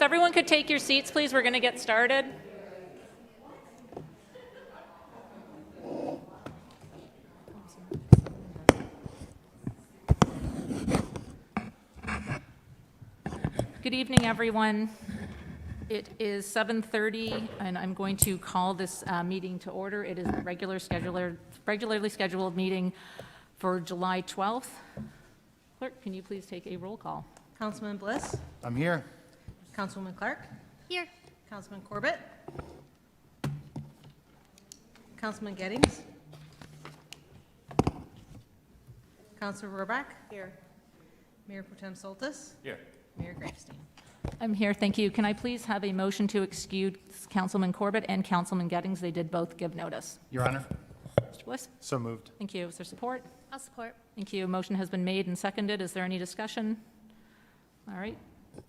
If everyone could take your seats, please, we're going to get started. Good evening, everyone. It is 7:30, and I'm going to call this meeting to order. It is the regularly scheduled meeting for July 12th. Clerk, can you please take a roll call? Councilman Bliss. I'm here. Councilwoman Clark. Here. Councilman Corbett. Councilman Gettings. Councilor Rohrbach. Here. Mayor Pro Tem Soltis. Here. Mayor Gravestein. I'm here, thank you. Can I please have a motion to excuse Councilman Corbett and Councilman Gettings? They did both give notice. Your Honor. Mr. Bliss? So moved. Thank you. Is there support? I'll support. Thank you. Motion has been made and seconded. Is there any discussion? All right.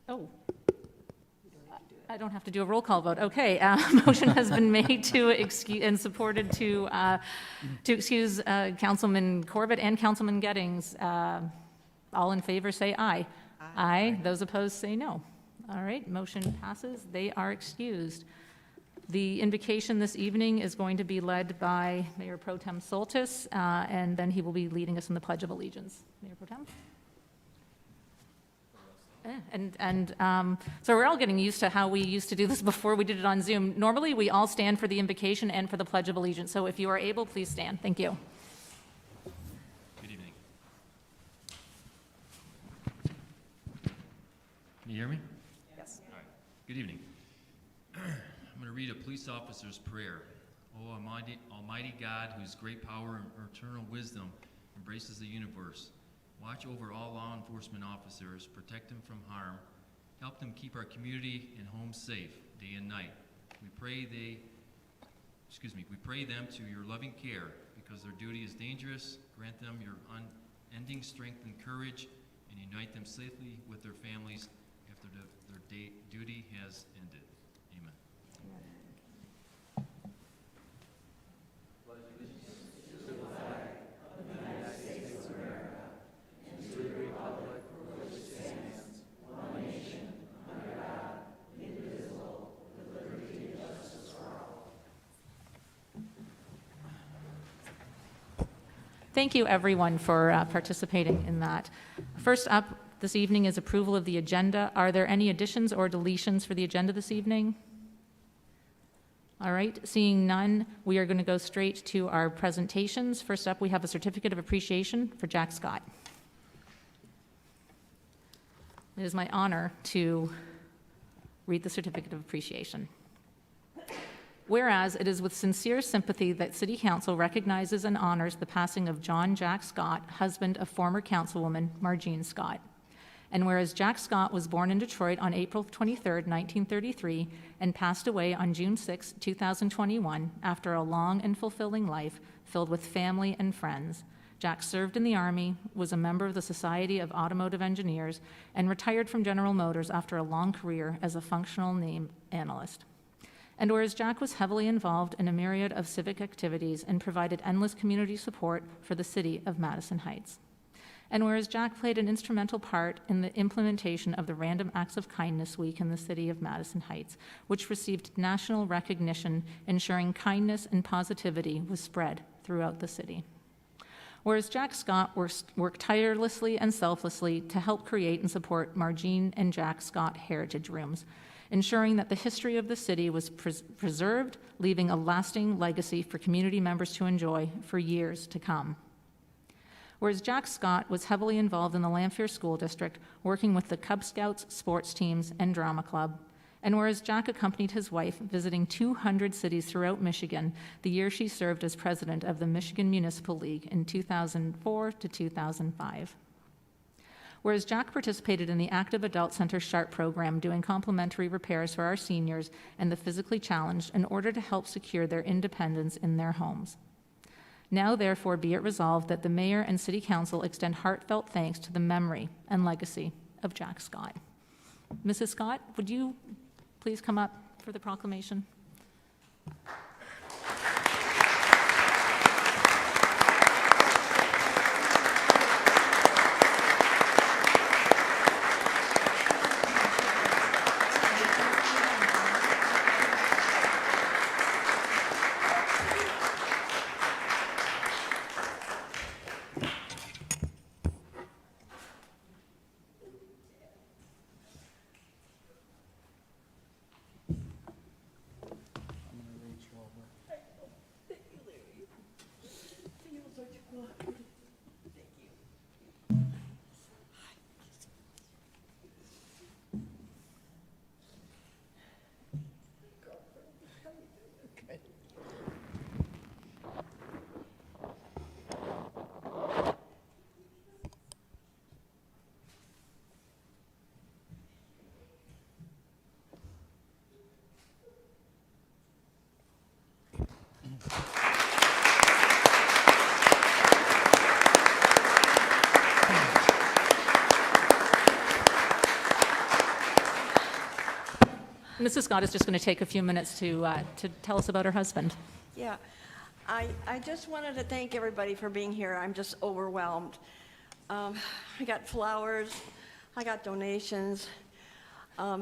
Oh. I don't have to do a roll call vote. Okay. Motion has been made to excuse and supported to excuse Councilman Corbett and Councilman Gettings. All in favor say aye. Aye. Those opposed say no. All right. Motion passes. They are excused. The invocation this evening is going to be led by Mayor Pro Tem Soltis, and then he will be leading us in the Pledge of Allegiance. Mayor Pro Tem? So we're all getting used to how we used to do this before we did it on Zoom. Normally, we all stand for the invocation and for the Pledge of Allegiance. So if you are able, please stand. Thank you. Good evening. Can you hear me? Yes. All right. Good evening. I'm going to read a police officer's prayer. Oh, Almighty God, whose great power and eternal wisdom embraces the universe, watch over all law enforcement officers, protect them from harm, help them keep our community and homes safe day and night. We pray them to your loving care because their duty is dangerous. Grant them your unending strength and courage, and unite them safely with their families after their duty has ended. Amen. Thank you, everyone, for participating in that. First up this evening is approval of the agenda. Are there any additions or deletions for the agenda this evening? All right, seeing none, we are going to go straight to our presentations. First up, we have a certificate of appreciation for Jack Scott. It is my honor to read the certificate of appreciation. Whereas it is with sincere sympathy that City Council recognizes and honors the passing of John Jack Scott, husband of former Councilwoman Margene Scott. And whereas Jack Scott was born in Detroit on April 23, 1933, and passed away on June 6, 2021, after a long and fulfilling life filled with family and friends, Jack served in the Army, was a member of the Society of Automotive Engineers, and retired from General Motors after a long career as a functional name analyst. And whereas Jack was heavily involved in a myriad of civic activities and provided endless community support for the city of Madison Heights. And whereas Jack played an instrumental part in the implementation of the Random Acts of Kindness Week in the city of Madison Heights, which received national recognition, ensuring kindness and positivity was spread throughout the city. Whereas Jack Scott worked tirelessly and selflessly to help create and support Margene and Jack Scott Heritage Rooms, ensuring that the history of the city was preserved, leaving a lasting legacy for community members to enjoy for years to come. Whereas Jack Scott was heavily involved in the Lanphier School District, working with the Cub Scouts, sports teams, and drama club. And whereas Jack accompanied his wife visiting 200 cities throughout Michigan the year she served as president of the Michigan Municipal League in 2004 to 2005. Whereas Jack participated in the Active Adult Center SHARP program doing complimentary repairs for our seniors and the physically challenged in order to help secure their independence in their homes. Now, therefore, be it resolved that the Mayor and City Council extend heartfelt thanks to the memory and legacy of Jack Scott. Mrs. Scott, would you please come up for the proclamation? Mrs. Scott is just going to take a few minutes to tell us about her husband. Yeah, I just wanted to thank everybody for being here. I'm just overwhelmed. I got flowers, I got donations,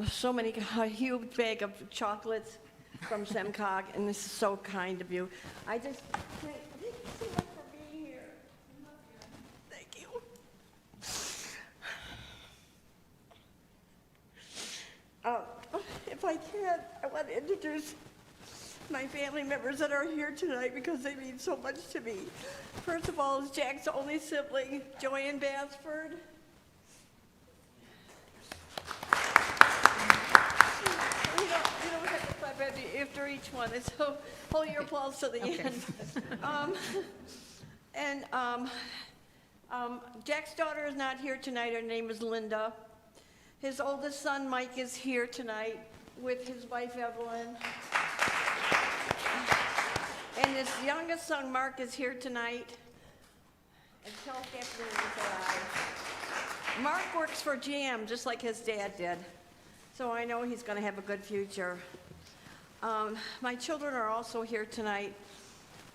so many, a huge bag of chocolates from Semcog, and this is so kind of you. Thank you so much for being here. Thank you. If I can, I want to introduce my family members that are here tonight because they mean so much to me. First of all is Jack's only sibling, Joanne Basford. You don't have to clap after each one. It's hold your applause to the end. Jack's daughter is not here tonight. Her name is Linda. His oldest son, Mike, is here tonight with his wife, Evelyn. And his youngest son, Mark, is here tonight. And tell Captain Mark works for GM, just like his dad did. So I know he's going to have a good future. My children are also here tonight.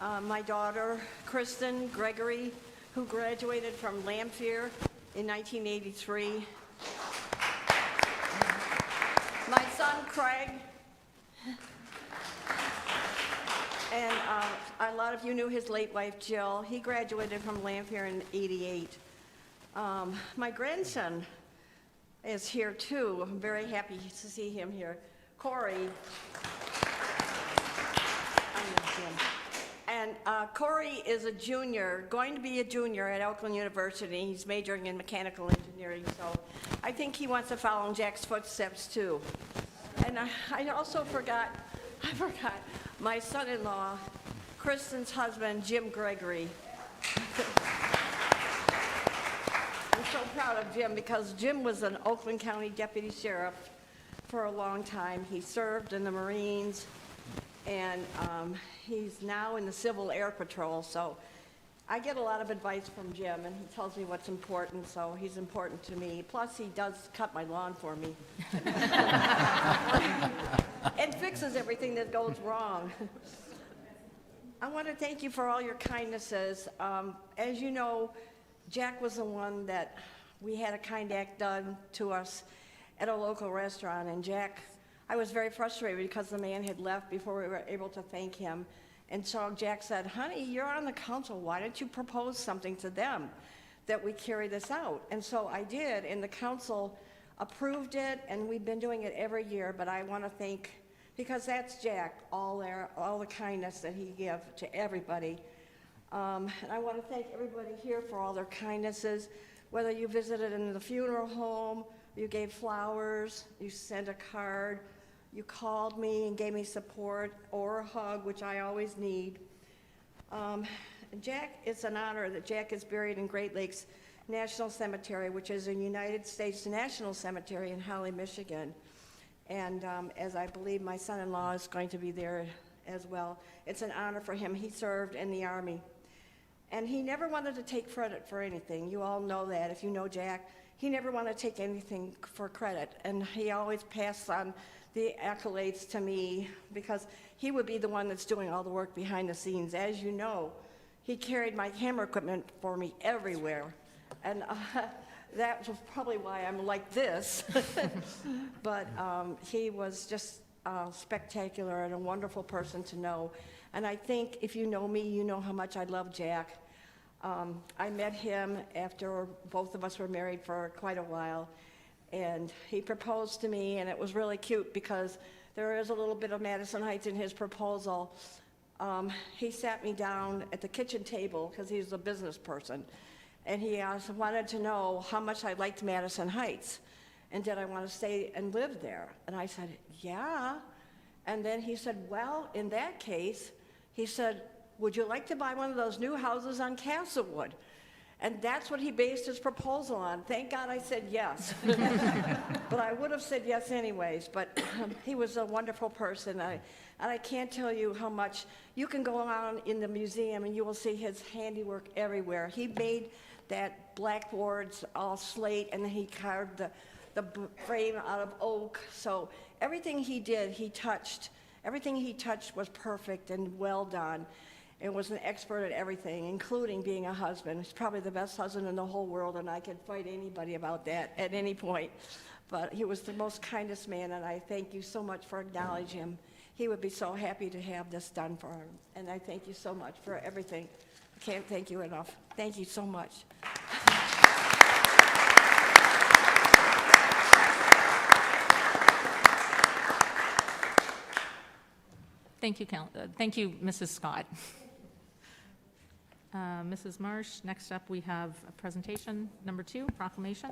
My daughter, Kristen Gregory, who graduated from Lamphere in 1983. My son, Craig, and a lot of you knew his late wife, Jill. He graduated from Lamphere in '88. My grandson is here too. I'm very happy to see him here. Corey. And Corey is a junior, going to be a junior at Oakland University. He's majoring in mechanical engineering, so I think he wants to follow in Jack's footsteps too. And I also forgot my son-in-law, Kristen's husband, Jim Gregory. I'm so proud of Jim because Jim was an Oakland County Deputy Sheriff for a long time. He served in the Marines, and he's now in the Civil Air Patrol, so I get a lot of advice from Jim, and he tells me what's important, so he's important to me. Plus, he does cut my lawn for me. And fixes everything that goes wrong. I want to thank you for all your kindnesses. As you know, Jack was the one that we had a kind act done to us at a local restaurant, and Jack, I was very frustrated because the man had left before we were able to thank him. And so Jack said, honey, you're on the council. Why don't you propose something to them that we carry this out? And so I did, and the council approved it, and we've been doing it every year. But I want to thank, because that's Jack, all the kindness that he gave to everybody. And I want to thank everybody here for all their kindnesses, whether you visited in the funeral home, you gave flowers, you sent a card, you called me and gave me support or a hug, which I always need. Jack, it's an honor that Jack is buried in Great Lakes National Cemetery, which is a United States National Cemetery in Holly, Michigan. And as I believe my son-in-law is going to be there as well. It's an honor for him. He served in the Army. And he never wanted to take credit for anything. You all know that. If you know Jack, he never wanted to take anything for credit. And he always passed on the accolades to me because he would be the one that's doing all the work behind the scenes. As you know, he carried my camera equipment for me everywhere. And that was probably why I'm like this. But he was just spectacular and a wonderful person to know. And I think if you know me, you know how much I love Jack. I met him after both of us were married for quite a while. And he proposed to me, and it was really cute because there is a little bit of Madison Heights in his proposal. He sat me down at the kitchen table because he's a business person. And he wanted to know how much I liked Madison Heights and did I want to stay and live there. And I said, yeah. And then he said, well, in that case, he said, would you like to buy one of those new houses on Castlewood? And that's what he based his proposal on. Thank God I said yes. But I would have said yes anyways. But he was a wonderful person. And I can't tell you how much. You can go around in the museum and you will see his handiwork everywhere. He made that blackboards all slate, and then he carved frame out of oak. So everything he did, he touched. Everything he touched was perfect and well done. And was an expert at everything, including being a husband. He's probably the best husband in the whole world, and I could fight anybody about that at any point. But he was the most kindest man, and I thank you so much for acknowledging him. He would be so happy to have this done for him, and I thank you so much for everything. I can't thank you enough. Thank you so much. Thank you, Mrs. Scott. Mrs. Marsh, next up we have a presentation number 2, proclamation.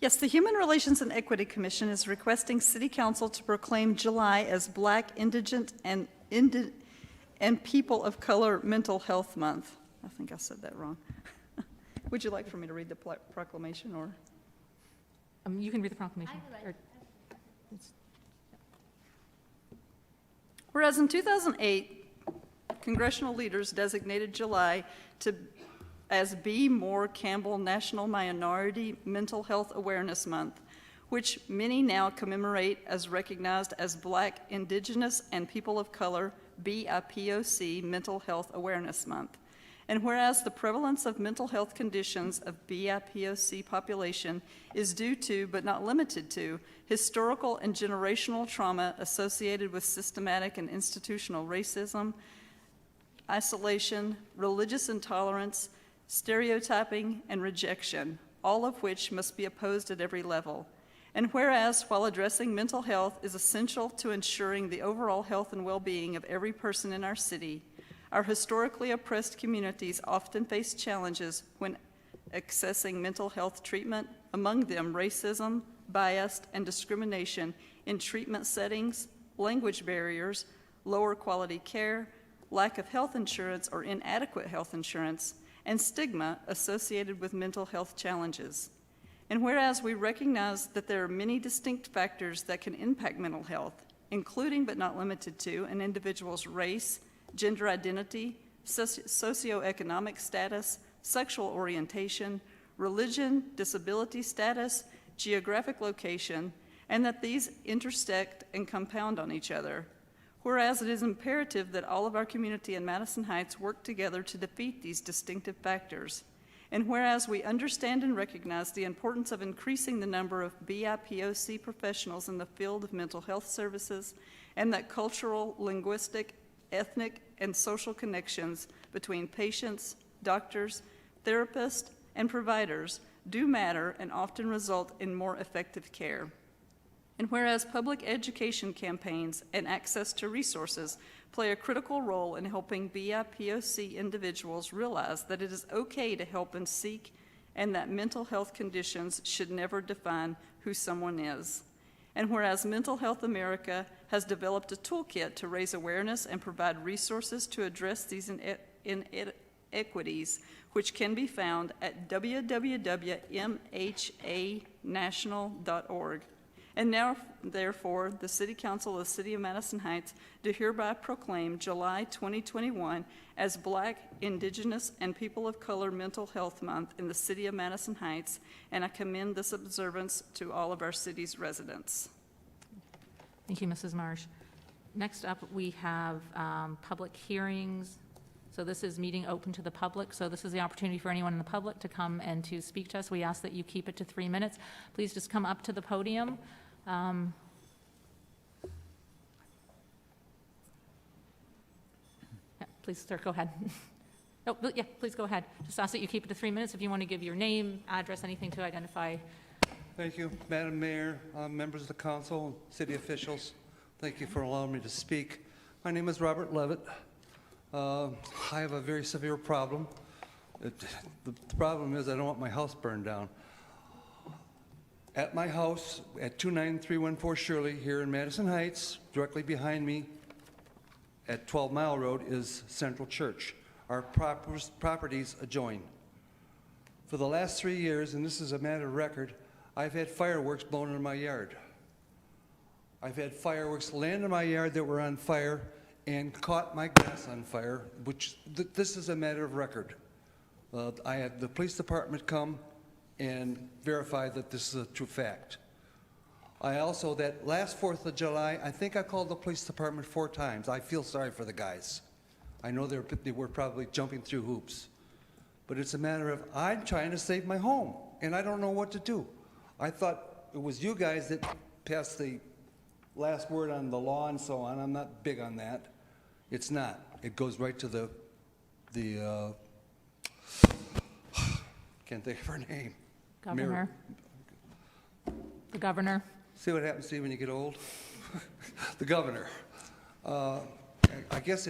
Yes, the Human Relations and Equity Commission is requesting City Council to proclaim July as Black, Indigent, and People of Color Mental Health Month. I think I said that wrong. Would you like for me to read the proclamation, or? You can read the proclamation. Whereas in 2008, congressional leaders designated July as B. Moore Campbell National Minority Mental Health Awareness Month, which many now commemorate as recognized as Black, Indigenous, and People of Color BIPOC Mental Health Awareness Month. And whereas the prevalence of mental health conditions of BIPOC population is due to, but not limited to, historical and generational trauma associated with systematic and institutional racism, isolation, religious intolerance, stereotyping, and rejection, all of which must be opposed at every level. And whereas, while addressing mental health is essential to ensuring the overall health and well-being of every person in our city, our historically oppressed communities often face challenges when accessing mental health treatment, among them racism, bias, and discrimination in treatment settings, language barriers, lower quality care, lack of health insurance or inadequate health insurance, and stigma associated with mental health challenges. And whereas we recognize that there are many distinct factors that can impact mental health, including but not limited to an individual's race, gender identity, socioeconomic status, sexual orientation, religion, disability status, geographic location, and that these intersect and compound on each other. Whereas it is imperative that all of our community in Madison Heights work together to defeat these distinctive factors. And whereas we understand and recognize the importance of increasing the number of BIPOC professionals in the field of mental health services, and that cultural, linguistic, ethnic, and social connections between patients, doctors, therapists, and providers do matter and often result in more effective care. And whereas public education campaigns and access to resources play a critical role in helping BIPOC individuals realize that it is okay to help and seek, and that mental health conditions should never define who someone is. And whereas Mental Health America has developed a toolkit to raise awareness and provide resources to address these inequities, which can be found at www.mhanational.org. And now, therefore, the City Council of the City of Madison Heights do hereby proclaim July 2021 as Black, Indigenous, and People of Color Mental Health Month in the City of Madison Heights, and I commend this observance to all of our city's residents. Thank you, Mrs. Marsh. Next up, we have public hearings. So this is meeting open to the public. So this is the opportunity for anyone in the public to come and to speak to us. We ask that you keep it to 3 minutes. Please just come up to the podium. Yeah, please, sir, go ahead. Oh, yeah, please go ahead. Just ask that you keep it to 3 minutes. If you want to give your name, address, anything to identify. Thank you, Madam Mayor, members of the council, city officials. Thank you for allowing me to speak. My name is Robert Levitt. I have a very severe problem. The problem is I don't want my house burned down. At my house at 29314 Shirley here in Madison Heights, directly behind me at 12 Mile Road is Central Church. Our properties adjoin. For the last 3 years, and this is a matter of record, I've had fireworks blown in my yard. I've had fireworks land in my yard that were on fire and caught my grass on fire, which this is a matter of record. I had the police department come and verify that this is a true fact. I also, that last 4th of July, I think I called the police department 4 times. I feel sorry for the guys. I know they were probably jumping through hoops. But it's a matter of, I'm trying to save my home, and I don't know what to do. I thought it was you guys that passed the last word on the law and so on. I'm not big on that. It's not. It goes right to the can't think of her name. Governor. The governor. See what happens to you when you get old? The governor. I guess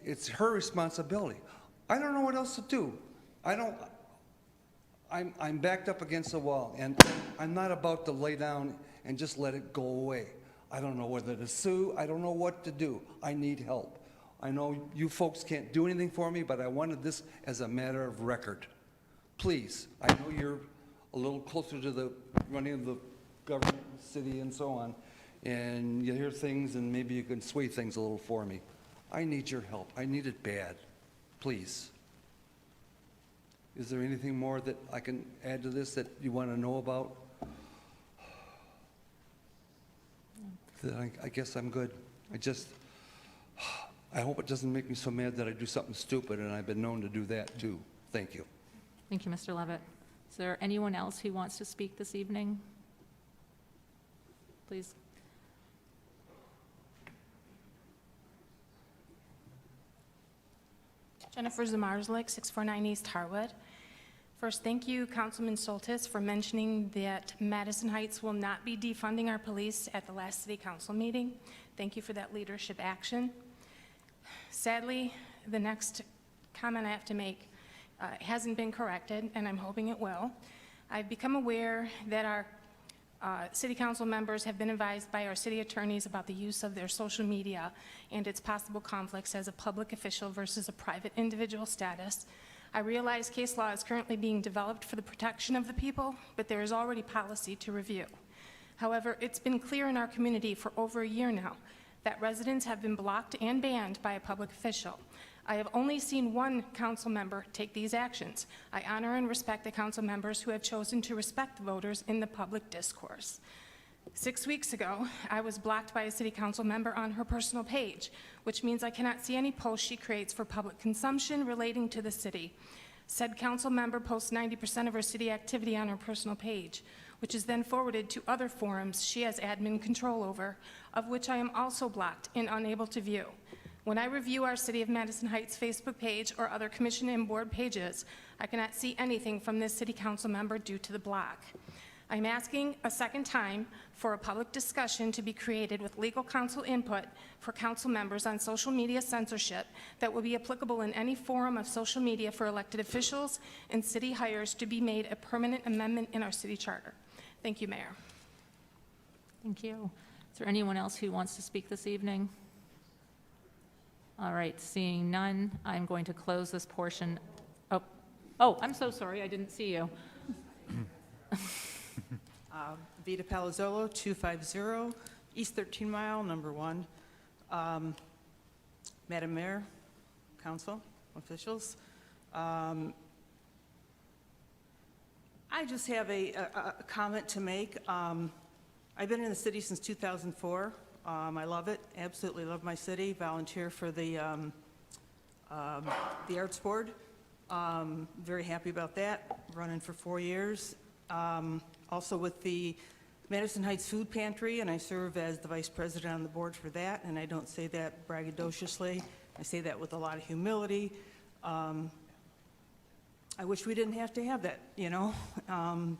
it's her responsibility. I don't know what else to do. I'm backed up against the wall, and I'm not about to lay down and just let it go away. I don't know whether to sue. I don't know what to do. I need help. I know you folks can't do anything for me, but I wanted this as a matter of record. Please, I know you're a little closer to the running of the government, city, and so on, and you hear things, and maybe you can sway things a little for me. I need your help. I need it bad. Please. Is there anything more that I can add to this that you want to know about? Then I guess I'm good. I hope it doesn't make me so mad that I do something stupid, and I've been known to do that too. Thank you. Thank you, Mr. Levitt. Is there anyone else who wants to speak this evening? Please. Jennifer Zamarzlik, 649 East Harwood. First, thank you, Councilman Soltis, for mentioning that Madison Heights will not be defunding our police at the last city council meeting. Thank you for that leadership action. Sadly, the next comment I have to make hasn't been corrected, and I'm hoping it will. I've become aware that our city council members have been advised by our city attorneys about the use of their social media and its possible conflicts as a public official versus a private individual status. I realize case law is currently being developed for the protection of the people, but there is already policy to review. However, it's been clear in our community for over a year now that residents have been blocked and banned by a public official. I have only seen one council member take these actions. I honor and respect the council members who have chosen to respect voters in the public discourse. 6 weeks ago, I was blocked by a city council member on her personal page, which means I cannot see any posts she creates for public consumption relating to the city. Said council member posts 90% of her city activity on her personal page, which is then forwarded to other forums she has admin control over, of which I am also blocked and unable to view. When I review our City of Madison Heights Facebook page or other commission and board pages, I cannot see anything from this city council member due to the block. I'm asking a second time for a public discussion to be created with legal counsel input for council members on social media censorship that will be applicable in any forum of social media for elected officials and city hires to be made a permanent amendment in our city charter. Thank you, Mayor. Thank you. Is there anyone else who wants to speak this evening? All right, seeing none, I'm going to close this portion. Oh, I'm so sorry, I didn't see you. Vita Palazzolo, 250 East 13 Mile, number 1. Madam Mayor, council, officials. I just have a comment to make. I've been in the city since 2004. I love it, absolutely love my city. Volunteer for the Arts Board. Very happy about that. Running for 4 years. Also with the Madison Heights Food Pantry, and I serve as the vice president on the board for that, and I don't say that braggadociously. I say that with a lot of humility. I wish we didn't have to have that, you know,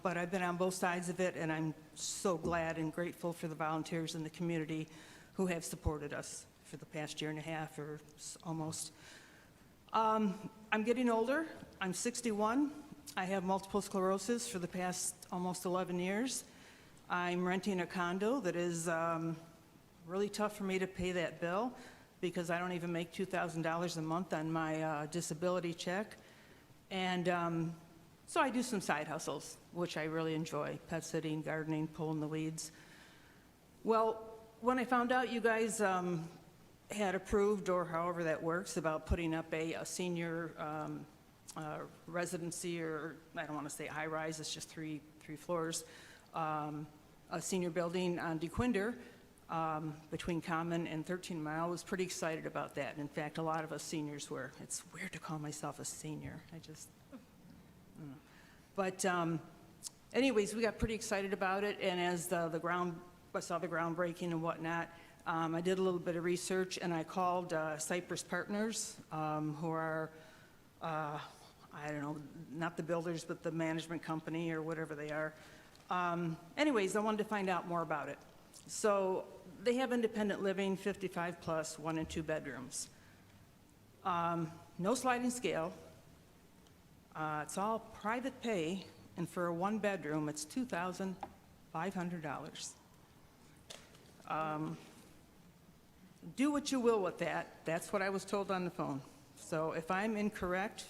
but I've been on both sides of it, and I'm so glad and grateful for the volunteers in the community who have supported us for the past year and a half or almost. I'm getting older. I'm 61. I have multiple sclerosis for the past almost 11 years. I'm renting a condo that is really tough for me to pay that bill because I don't even make $2,000 a month on my disability check. And so I do some side hustles, which I really enjoy: pet sitting, gardening, pulling the weeds. Well, when I found out you guys had approved, or however that works, about putting up a senior residency, or I don't want to say high rise, it's just three floors, a senior building on DeQuinder between Common and 13 Mile. I was pretty excited about that. In fact, a lot of us seniors were. It's weird to call myself a senior. But anyways, we got pretty excited about it, and as I saw the groundbreaking and whatnot, I did a little bit of research, and I called Cypress Partners, who are, I don't know, not the builders, but the management company or whatever they are. Anyways, I wanted to find out more about it. So they have independent living, 55 plus, 1 and 2 bedrooms. No sliding scale. It's all private pay, and for a 1 bedroom, it's $2,500. Do what you will with that. That's what I was told on the phone. So if I'm incorrect,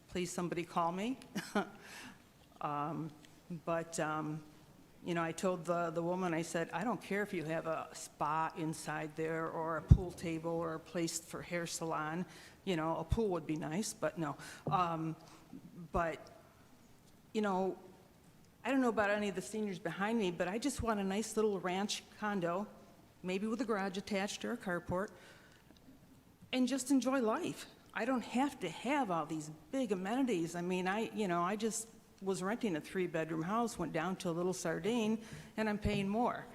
please somebody call me. You know, I told the woman, I said, I don't care if you have a spa inside there or a pool table or a place for hair salon. You know, a pool would be nice, but no. You know, I don't know about any of the seniors behind me, but I just want a nice little ranch condo, maybe with a garage attached or a carport, and just enjoy life. I don't have to have all these big amenities. I mean, I just was renting a 3-bedroom house, went down to a little Sardine, and I'm paying more.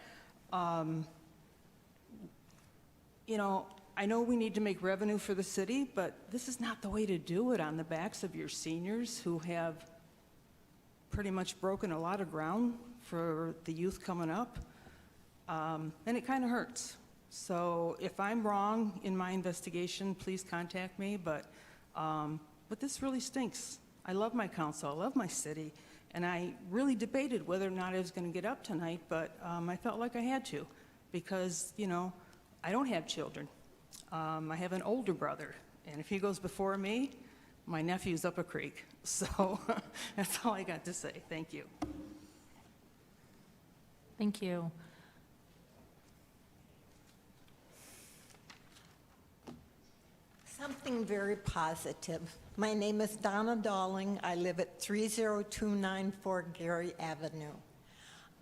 You know, I know we need to make revenue for the city, but this is not the way to do it on the backs of your seniors who have pretty much broken a lot of ground for the youth coming up. And it kind of hurts. So if I'm wrong in my investigation, please contact me, but this really stinks. I love my council, I love my city, and I really debated whether or not I was going to get up tonight, but I felt like I had to because, you know, I don't have children. I have an older brother, and if he goes before me, my nephew's up a creek. So that's all I got to say. Thank you. Thank you. Something very positive. My name is Donna Dalling. I live at 30294 Gary Avenue.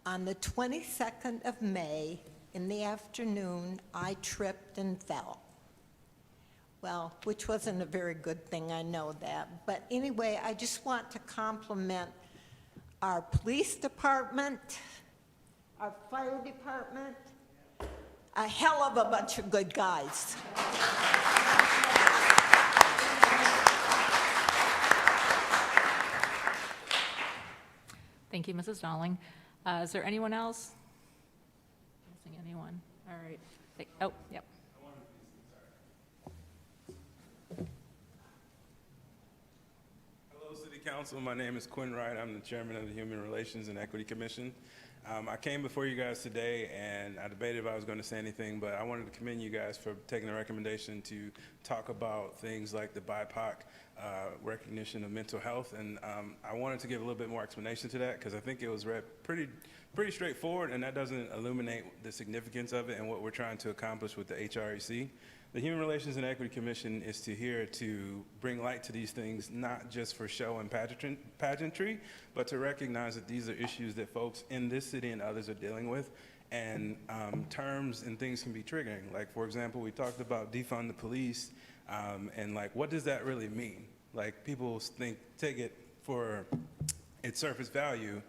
On the 22nd of May, in the afternoon, I tripped and fell. Well, which wasn't a very good thing, I know that. But anyway, I just want to compliment our police department, our fire department, a hell of a bunch of good guys. Thank you, Mrs. Dalling. Is there anyone else? Missing anyone? All right. Oh, yep. Hello, City Council. My name is Quinn Wright. I'm the chairman of the Human Relations and Equity Commission. I came before you guys today, and I debated if I was going to say anything, but I wanted to commend you guys for taking the recommendation to talk about things like the BIPOC recognition of mental health, and I wanted to give a little bit more explanation to that because I think it was read pretty straightforward, and that doesn't illuminate the significance of it and what we're trying to accomplish with the HREC. The Human Relations and Equity Commission is here to bring light to these things, not just for show and pageantry, but to recognize that these are issues that folks in this city and others are dealing with, and terms and things can be triggering. Like, for example, we talked about defund the police, and like, what does that really mean? Like, people take it for its surface value,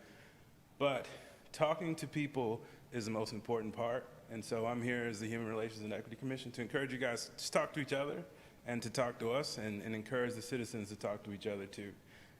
but talking to people is the most important part. And so I'm here as the Human Relations and Equity Commission to encourage you guys to talk to each other and to talk to us and encourage the citizens to talk to each other too.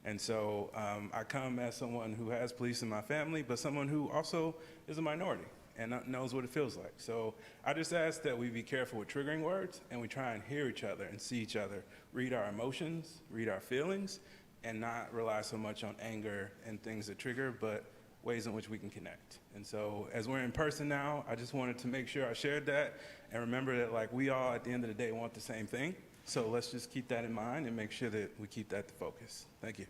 And so I come as someone who has police in my family, but someone who also is a minority and knows what it feels like. So I just ask that we be careful with triggering words and we try and hear each other and see each other, read our emotions, read our feelings, and not rely so much on anger and things that trigger, but ways in which we can connect. And so as we're in person now, I just wanted to make sure I shared that and remember that like we all at the end of the day want the same thing. So let's just keep that in mind and make sure that we keep that the focus. Thank you.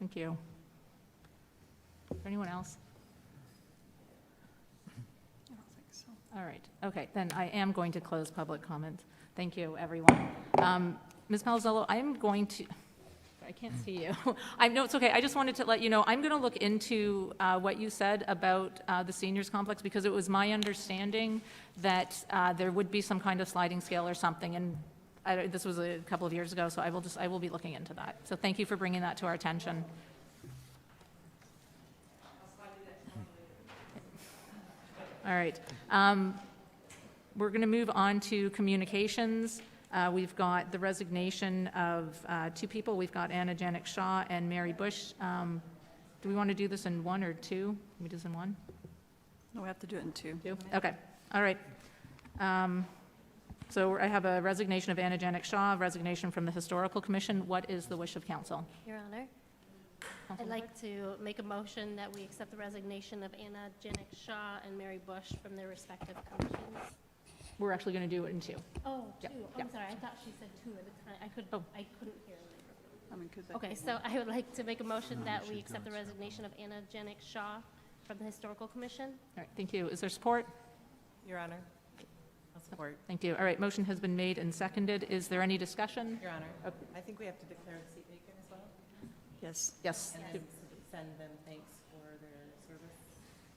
Thank you. Anyone else? I don't think so. All right. Okay, then I am going to close public comment. Thank you, everyone. Ms. Palazzolo, I am going to, I can't see you. No, it's okay. I just wanted to let you know, I'm going to look into what you said about the seniors complex, because it was my understanding that there would be some kind of sliding scale or something, and this was a couple of years ago, so I will be looking into that. So thank you for bringing that to our attention. All right. We're going to move on to communications. We've got the resignation of two people. We've got Anna Janik Shaw and Mary Bush. Do we want to do this in one or two? Can we do this in one? No, we have to do it in two. Two? Okay, all right. So I have a resignation of Anna Janik Shaw, resignation from the Historical Commission. What is the wish of council? Your Honor, I'd like to make a motion that we accept the resignation of Anna Janik Shaw and Mary Bush from their respective commissions. We're actually going to do it in two. Oh, Yeah, two. yeah. I'm sorry, I thought she said two at a time. I couldn't hear. I mean, could they- Okay, so I would like to make a motion that we accept the resignation of Anna Janik Shaw from the Historical Commission. All right, thank you. Is there support? Your Honor, I'll support. Thank you. All right, motion has been made and seconded. Is there any discussion? Your Honor, Okay. I think we have to declare the seat vacant as well, Yes. Yes. and then send them thanks for their service.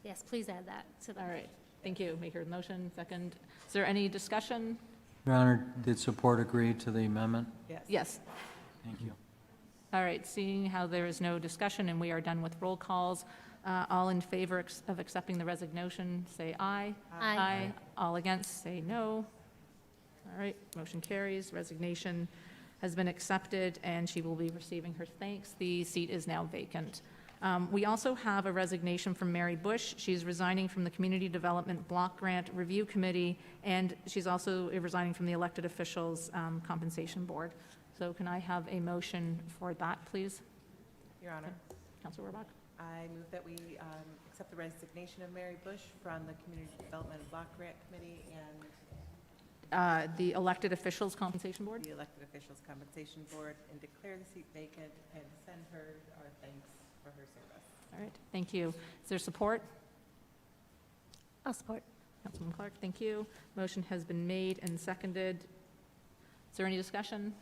Yes, please add that to the. All right, thank you. Make your motion, second. Is there any discussion? Your Honor, did support agree to the amendment? Yes. Yes. Thank you. All right, seeing how there is no discussion and we are done with roll calls, all in favor of accepting the resignation, say aye. Aye. All against, say no. All right, motion carries. Resignation has been accepted, and she will be receiving her thanks. The seat is now vacant. We also have a resignation from Mary Bush. She's resigning from the Community Development Block Grant Review Committee, and she's also resigning from the Elected Officials Compensation Board. So can I have a motion for that, please? Your Honor, Councilor Rohrbach? I move that we accept the resignation of Mary Bush from the Community Development Block Grant Committee and The Elected Officials Compensation Board? the Elected Officials Compensation Board, and declare the seat vacant and send her our thanks for her service. All right, thank you. Is there support? I'll support. Councilman Clark, thank you. Motion has been made and seconded. Is there any discussion?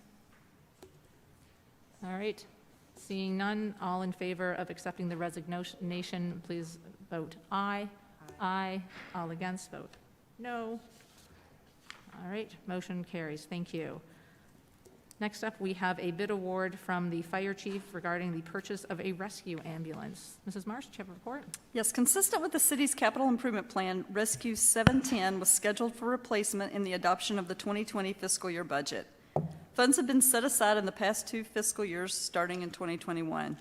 All right, seeing none, all in favor of accepting the resignation, please vote aye. Aye. All against, vote no. All right, motion carries. Thank you. Next up, we have a bid award from the fire chief regarding the purchase of a rescue ambulance. Mrs. Marsh, do you have a report? Yes, consistent with the city's capital improvement plan, Rescue 710 was scheduled for replacement in the adoption of the 2020 fiscal year budget. Funds have been set aside in the past two fiscal years, starting in 2021.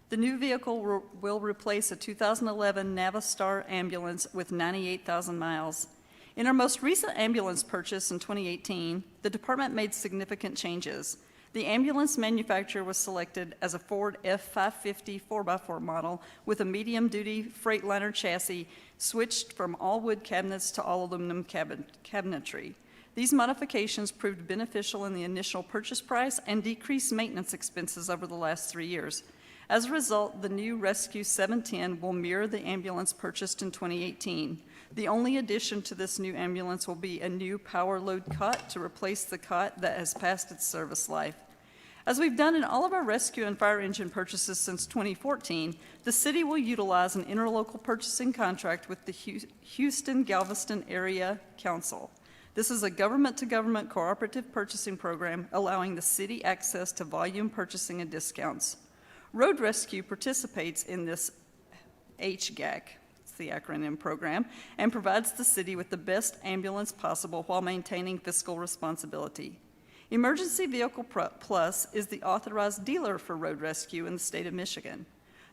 The new vehicle will replace a 2011 Navistar ambulance with 98,000 miles. In our most recent ambulance purchase in 2018, the department made significant changes. The ambulance manufacturer was selected as a Ford F-550 4x4 model with a medium-duty Freightliner chassis, switched from all wood cabinets to all aluminum cabinetry. These modifications proved beneficial in the initial purchase price and decreased maintenance expenses over the last 3 years. As a result, the new Rescue 710 will mirror the ambulance purchased in 2018. The only addition to this new ambulance will be a new power load cot to replace the cot that has passed its service life. As we've done in all of our rescue and fire engine purchases since 2014, the city will utilize an interlocal purchasing contract with the Houston-Galveston Area Council. This is a government-to-government cooperative purchasing program allowing the city access to volume purchasing and discounts. Road Rescue participates in this HGAC, it's the acronym program, and provides the city with the best ambulance possible while maintaining fiscal responsibility. Emergency Vehicle Plus is the authorized dealer for Road Rescue in the state of Michigan.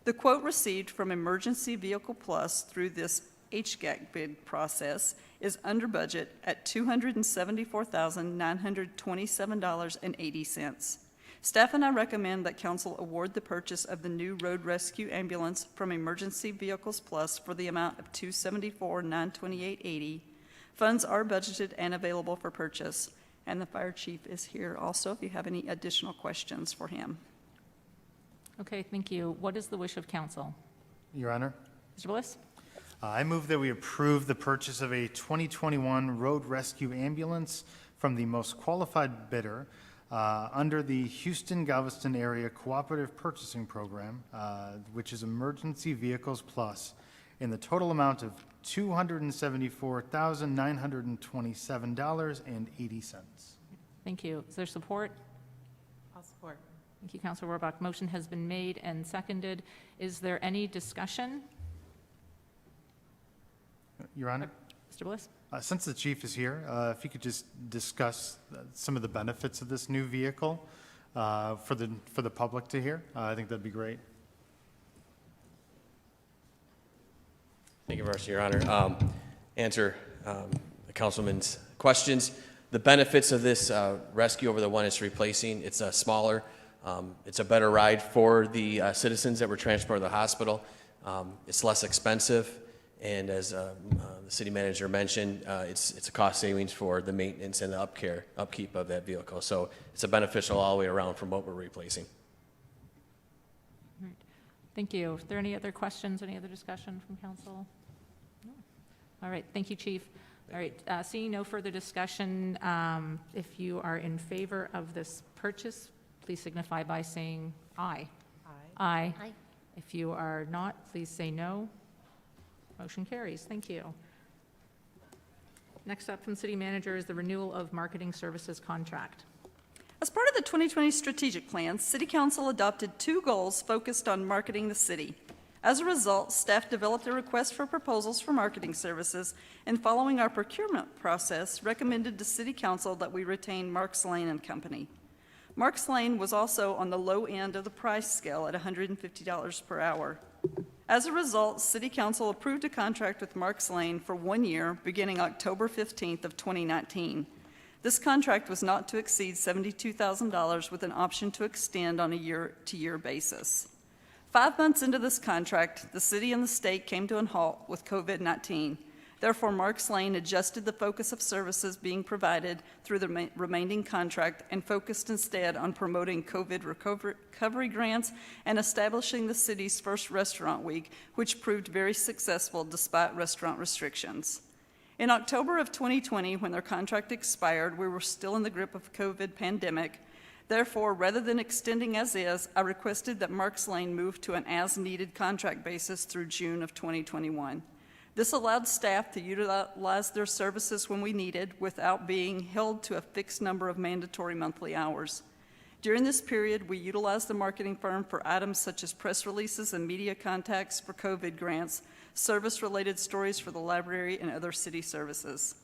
The quote received from Emergency Vehicle Plus through this HGAC bid process is under budget at $274,927.80. Staff and I recommend that council award the purchase of the new Road Rescue ambulance from Emergency Vehicles Plus for the amount of $274,928.80. Funds are budgeted and available for purchase. And the fire chief is here also if you have any additional questions for him. Okay, thank you. What is the wish of council? Your Honor, Mr. Bliss? I move that we approve the purchase of a 2021 road rescue ambulance from the most qualified bidder, under the Houston-Galveston Area Cooperative Purchasing Program, which is Emergency Vehicles Plus, in the total amount of $274,927.80. Thank you. Is there support? I'll support. Thank you, Councilor Rohrbach. Motion has been made and seconded. Is there any discussion? Your Honor, Mr. Bliss? since the chief is here, if you could just discuss some of the benefits of this new vehicle for the public to hear, I think that'd be great. Thank you very much, Your Honor. Answer the councilman's questions. The benefits of this rescue over the one it's replacing, it's smaller. It's a better ride for the citizens that were transported to the hospital. It's less expensive. And as the city manager mentioned, it's a cost savings for the maintenance and the upkeep of that vehicle. So it's a beneficial all the way around from what we're replacing. All right. Thank you. Is there any other questions, any other discussion from council? No. All right. Thank you, Chief. All right. Seeing no further discussion, if you are in favor of this purchase, please signify by saying aye. Aye. Aye. If you are not, please say no. Motion carries. Thank you. Next up from City Manager is the renewal of marketing services contract. As part of the 2020 strategic plan, City Council adopted 2 goals focused on marketing the city. As a result, staff developed a request for proposals for marketing services, and following our procurement process, recommended to City Council that we retain Marks Lane and Company. Marks Lane was also on the low end of the price scale at $150 per hour. As a result, City Council approved a contract with Marks Lane for 1 year, beginning October 15th of 2019. This contract was not to exceed $72,000 with an option to extend on a year-to-year basis. 5 months into this contract, the city and the state came to a halt with COVID-19. Therefore, Marks Lane adjusted the focus of services being provided through the remaining contract and focused instead on promoting COVID recovery grants and establishing the city's first restaurant week, which proved very successful despite restaurant restrictions. In October of 2020, when their contract expired, we were still in the grip of COVID pandemic. Therefore, rather than extending as is, I requested that Marks Lane move to an as-needed contract basis through June of 2021. This allowed staff to utilize their services when we needed without being held to a fixed number of mandatory monthly hours. During this period, we utilized the marketing firm for items such as press releases and media contacts for COVID grants, service-related stories for the library, and other city services.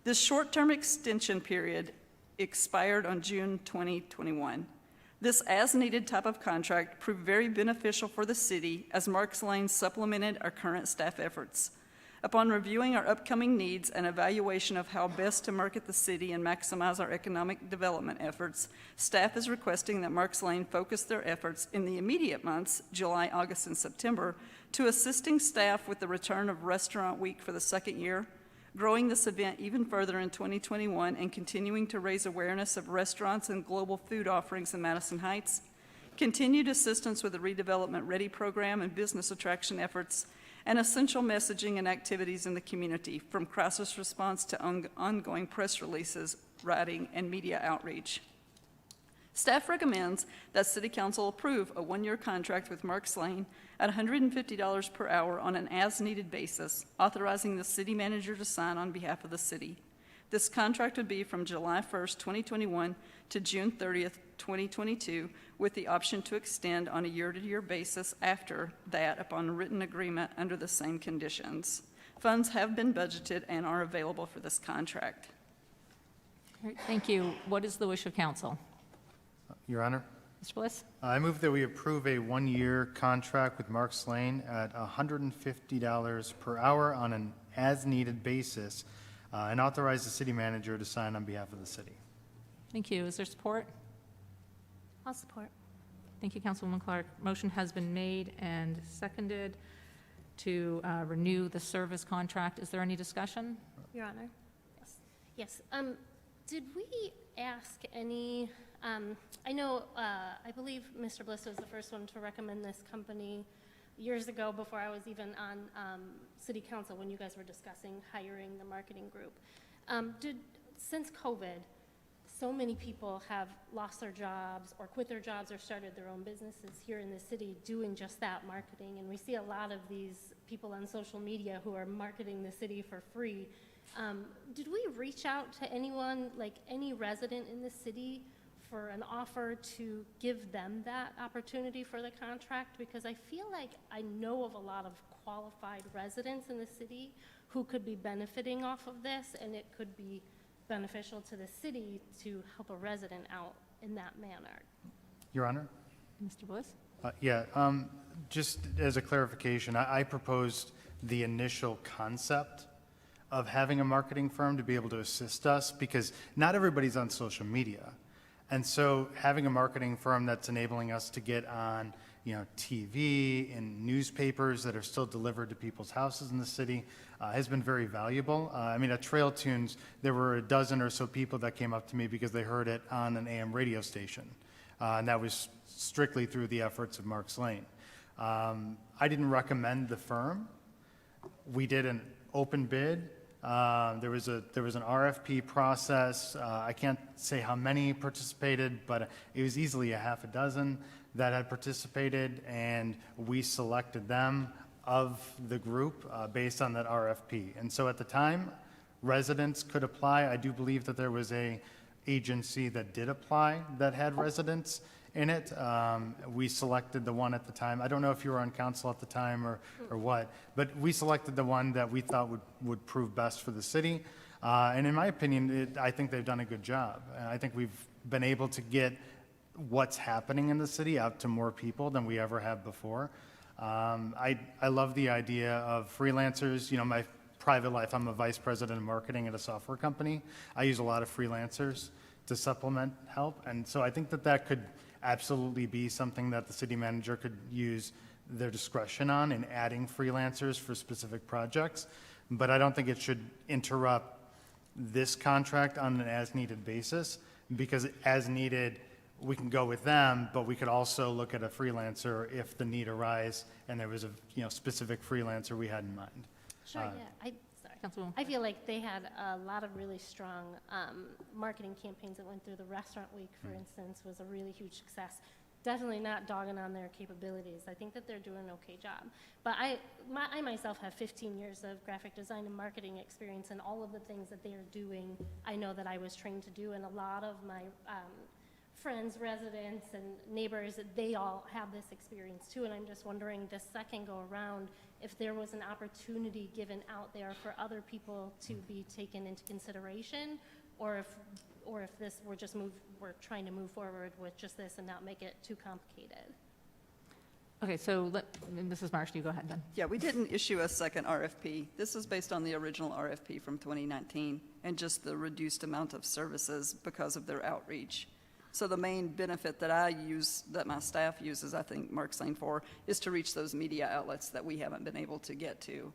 This short-term extension period expired on June 2021. This as-needed type of contract proved very beneficial for the city as Marks Lane supplemented our current staff efforts. Upon reviewing our upcoming needs and evaluation of how best to market the city and maximize our economic development efforts, staff is requesting that Marks Lane focus their efforts in the immediate months, July, August, and September, to assisting staff with the return of Restaurant Week for the 2nd year, growing this event even further in 2021, and continuing to raise awareness of restaurants and global food offerings in Madison Heights, continued assistance with the Redevelopment Ready program and business attraction efforts, and essential messaging and activities in the community, from crisis response to ongoing press releases, writing, and media outreach. Staff recommends that City Council approve a 1-year contract with Marks Lane at $150 per hour on an as-needed basis, authorizing the city manager to sign on behalf of the city. This contract would be from July 1st, 2021 to June 30th, 2022, with the option to extend on a year-to-year basis after that upon written agreement under the same conditions. Funds have been budgeted and are available for this contract. All right, thank you. What is the wish of council? Your Honor, Mr. Bliss? I move that we approve a 1-year contract with Marks Lane at $150 per hour on an as-needed basis and authorize the city manager to sign on behalf of the city. Thank you. Is there support? I'll support. Thank you, Councilwoman Clark. Motion has been made and seconded to renew the service contract. Is there any discussion? Your Honor? Yes. Did we ask any, I know, I believe Mr. Bliss was the first one to recommend this company years ago before I was even on City Council when you guys were discussing hiring the marketing group. Since COVID, so many people have lost their jobs or quit their jobs or started their own businesses here in the city doing just that, marketing. And we see a lot of these people on social media who are marketing the city for free. Did we reach out to anyone, like any resident in the city, for an offer to give them that opportunity for the contract? Because I feel like I know of a lot of qualified residents in the city who could be benefiting off of this, and it could be beneficial to the city to help a resident out in that manner. Your Honor? Mr. Bliss? Just as a clarification, I proposed the initial concept of having a marketing firm to be able to assist us, because not everybody's on social media. And so having a marketing firm that's enabling us to get on, TV and newspapers that are still delivered to people's houses in the city has been very valuable. At Trail Tunes, there were a dozen or so people that came up to me because they heard it on an AM radio station. And that was strictly through the efforts of Mark Slane. I didn't recommend the firm. We did an open bid. There was an RFP process. I can't say how many participated, but it was easily a half a dozen that had participated, and we selected them of the group based on that RFP. And so at the time, residents could apply. I do believe that there was a agency that did apply that had residents in it. We selected the one at the time. I don't know if you were on council at the time or what, but we selected the one that we thought would prove best for the city. And in my opinion, I think they've done a good job. I think we've been able to get what's happening in the city out to more people than we ever have before. I love the idea of freelancers. My private life, I'm a vice president of marketing at a software company. I use a lot of freelancers to supplement help. And so I think that could absolutely be something that the city manager could use their discretion on in adding freelancers for specific projects. But I don't think it should interrupt this contract on an as-needed basis, because as needed, we can go with them, but we could also look at a freelancer if the need arises and there was a specific freelancer we had in mind. Sure, yeah. Councilwoman. I feel like they had a lot of really strong marketing campaigns that went through. The Restaurant Week, for instance, was a really huge success. Definitely not dogging on their capabilities. I think that they're doing an okay job. But I myself have 15 years of graphic design and marketing experience, and all of the things that they are doing, I know that I was trained to do, and a lot of my friends, residents, and neighbors, they all have this experience too. And I'm just wondering, this second go around, if there was an opportunity given out there for other people to be taken into consideration, or if this we're trying to move forward with just this and not make it too complicated. Okay, so Mrs. Marsh, you go ahead then. Yeah, we didn't issue a second RFP. This is based on the original RFP from 2019 and just the reduced amount of services because of their outreach. So the main benefit that I use, that my staff uses, I think Mark Slane for, is to reach those media outlets that we haven't been able to get to.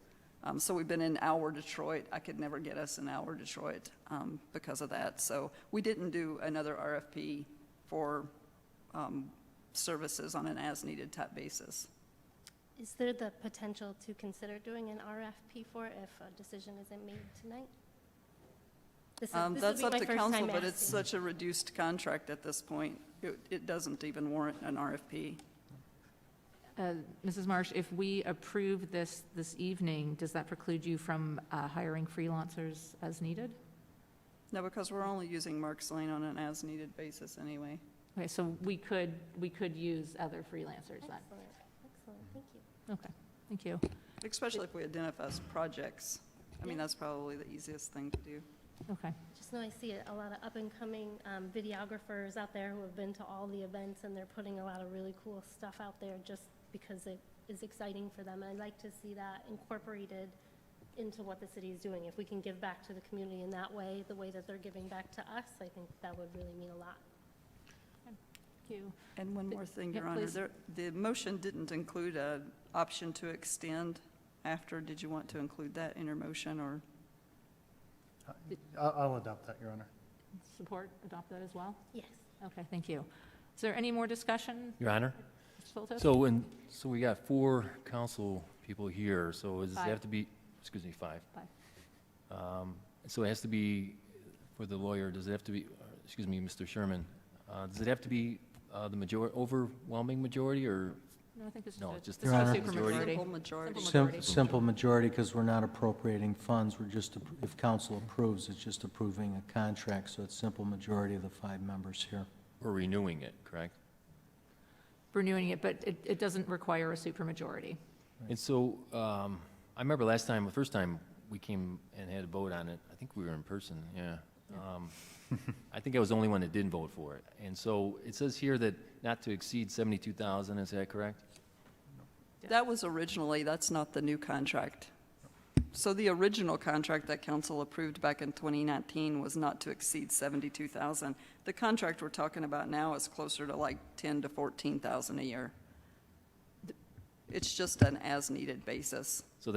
So we've been in Our Detroit. I could never get us in Our Detroit because of that. So we didn't do another RFP for services on an as-needed type basis. Is there the potential to consider doing an RFP for it if a decision isn't made tonight? That's up to council, but it's such a reduced contract at this point. It doesn't even warrant an RFP. Mrs. Marsh, if we approve this evening, does that preclude you from hiring freelancers as needed? No, because we're only using Mark Slane on an as-needed basis anyway. Okay, so we could use other freelancers then? Excellent, thank you. Okay, thank you. Especially if we identify projects. That's probably the easiest thing to do. Okay. Just know I see a lot of up-and-coming videographers out there who have been to all the events, and they're putting a lot of really cool stuff out there just because it is exciting for them. And I'd like to see that incorporated into what the city is doing. If we can give back to the community in that way, the way that they're giving back to us, I think that would really mean a lot. Thank you. And one more thing, Your Yeah, Honor. please. The motion didn't include an option to extend after. Did you want to include that in your motion, or? I'll adopt that, Your Honor. Support, adopt that as well? Yes. Okay, thank you. Is there any more discussion? Your Honor? Mr. Soltis? So we got 4 council people here, so does it 5. have to be, excuse me, 5? 5. So it has to be, for the lawyer, does it have to be, excuse me, Mr. Sherman, does it have to be the overwhelming majority, or? No, I think it's No, just just a Your Honor. supermajority. Simple majority. Simple majority, because we're not appropriating funds, we're just, if council approves, it's just approving a contract, so it's simple majority of the 5 members here. We're renewing it, correct? Renewing it, but it doesn't require a supermajority. And so, I remember the first time we came and had a vote on it, I think we were in person, yeah. I think I was the only one that didn't vote for it. And so it says here that not to exceed 72,000, is that correct? That was originally, that's not the new contract. So the original contract that council approved back in 2019 was not to exceed 72,000. The contract we're talking about now is closer to like 10 to 14,000 a year. It's just an as-needed basis. So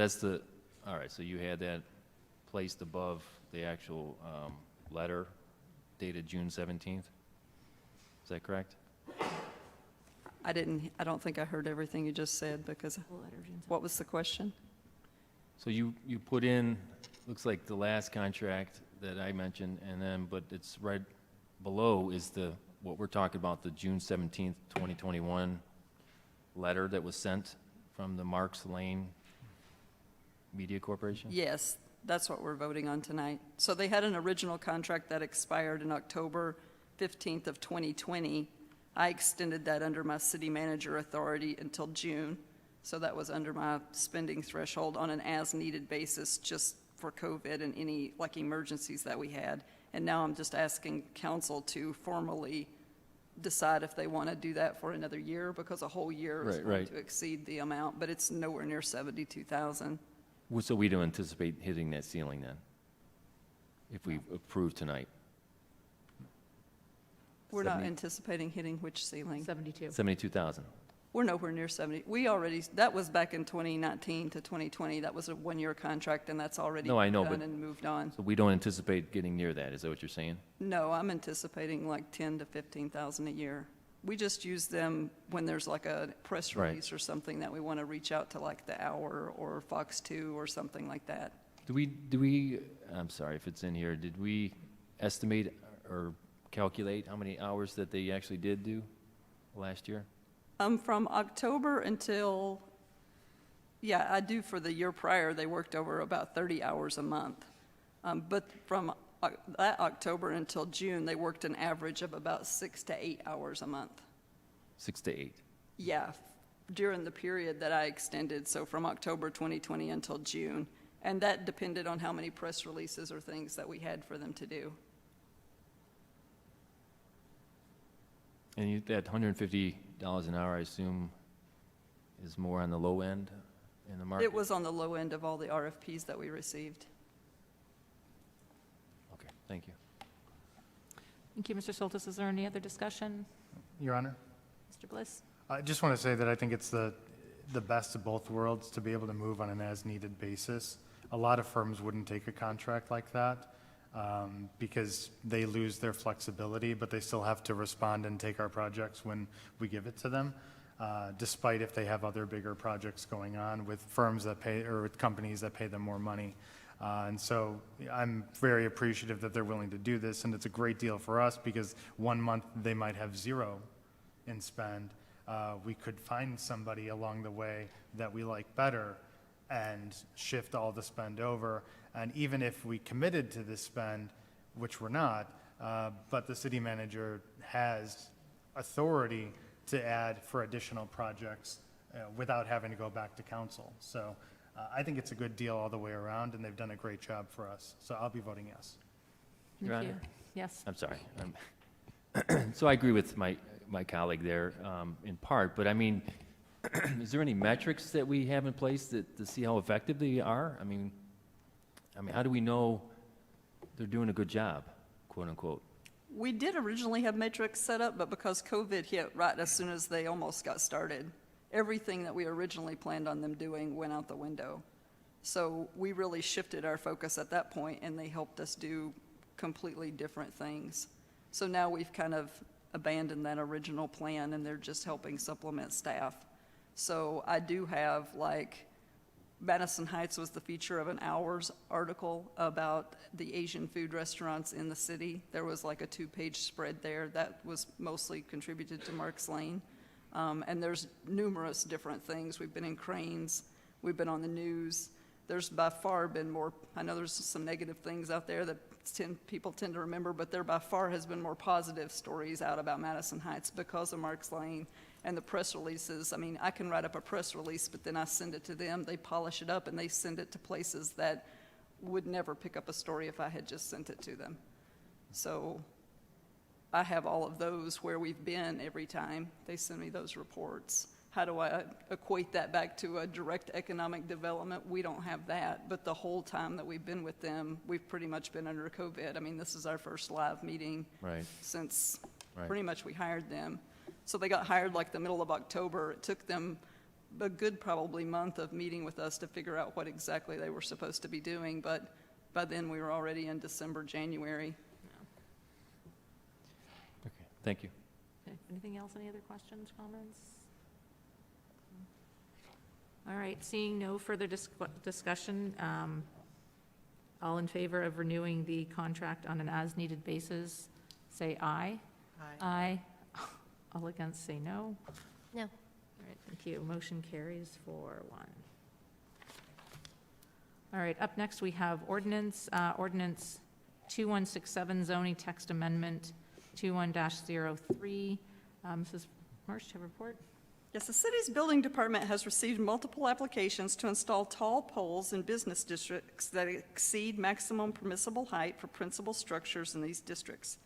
all right, so you had that placed above the actual letter dated June 17th? Is that correct? I don't think I heard everything you just said, because, what was the question? So you put in, looks like the last contract that I mentioned, and then, but it's right below is what we're talking about, the June 17th, 2021 letter that was sent from the Marks Lane Media Corporation? Yes, that's what we're voting on tonight. So they had an original contract that expired in October 15th of 2020. I extended that under my city manager authority until June. So that was under my spending threshold on an as-needed basis, just for COVID and any like emergencies that we had. And now I'm just asking council to formally decide if they want to do that for another year, because a whole year is going to exceed the amount, but it's nowhere near 72,000. So we don't anticipate hitting that ceiling then, if we approve tonight? We're not anticipating hitting which ceiling? 72. 72,000. We're nowhere near 70. That was back in 2019 to 2020. That was a one-year contract, and that's already done and moved on. So we don't anticipate getting near that, is that what you're saying? No, I'm anticipating like 10 to 15,000 a year. We just use them when there's like a press release or something that we want to reach out to, like the Hour or Fox 2 or something like that. Do we, I'm sorry if it's in here, did we estimate or calculate how many hours that they actually did do last year? From October until, yeah, I do for the year prior, they worked over about 30 hours a month. But from that October until June, they worked an average of about 6 to 8 hours a month. 6 to 8? Yeah, during the period that I extended, so from October 2020 until June. And that depended on how many press releases or things that we had for them to do. And that $150 an hour, I assume, is more on the low end in the market? It was on the low end of all the RFPs that we received. Okay, thank you. Thank you, Mr. Soltis. Is there any other discussion? Your Honor? Mr. Bliss? I just want to say that I think it's the best of both worlds to be able to move on an as-needed basis. A lot of firms wouldn't take a contract like that because they lose their flexibility, but they still have to respond and take our projects when we give it to them, despite if they have other bigger projects going on with firms that pay, or with companies that pay them more money. And so I'm very appreciative that they're willing to do this, and it's a great deal for us because 1 month they might have zero in spend. We could find somebody along the way that we like better and shift all the spend over. And even if we committed to this spend, which we're not, but the city manager has authority to add for additional projects without having to go back to council. So I think it's a good deal all the way around, and they've done a great job for us. So I'll be voting yes. Your Thank you. Honor? Yes. I'm sorry. So I agree with my colleague there in part, but I mean, is there any metrics that we have in place to see how effective they are? I mean, how do we know they're doing a good job, quote unquote? We did originally have metrics set up, but because COVID hit right as soon as they almost got started, everything that we originally planned on them doing went out the window. So we really shifted our focus at that point, and they helped us do completely different things. So now we've kind of abandoned that original plan, and they're just helping supplement staff. So I do have like Madison Heights was the feature of an Hours article about the Asian food restaurants in the city. There was like a 2-page spread there that was mostly contributed to Marks Lane. And there's numerous different things. We've been in Cranes, we've been on the news. There's by far been more, I know there's some negative things out there that people tend to remember, but there by far has been more positive stories out about Madison Heights because of Marks Lane and the press releases. I mean, I can write up a press release, but then I send it to them, they polish it up, and they send it to places that would never pick up a story if I had just sent it to them. So I have all of those where we've been every time they send me those reports. How do I equate that back to a direct economic development? We don't have that, but the whole time that we've been with them, we've pretty much been under COVID. I mean, this is our first live meeting since pretty much we hired them. So they got hired like the middle of October. It took them a good probably month of meeting with us to figure out what exactly they were supposed to be doing, but by then we were already in December, January. Okay, thank you. Okay. Anything else? Any other questions, comments? All right, seeing no further discussion, all in favor of renewing the contract on an as-needed basis, say aye. Aye. Aye. All against, say no. No. All right, thank you. Motion carries 4-1. All right, up next we have ordinance 2167 zoning text amendment 21-03. Mrs. Marsh, do you have a report? Yes, the city's building department has received multiple applications to install tall poles in business districts that exceed maximum permissible height for principal structures in these districts.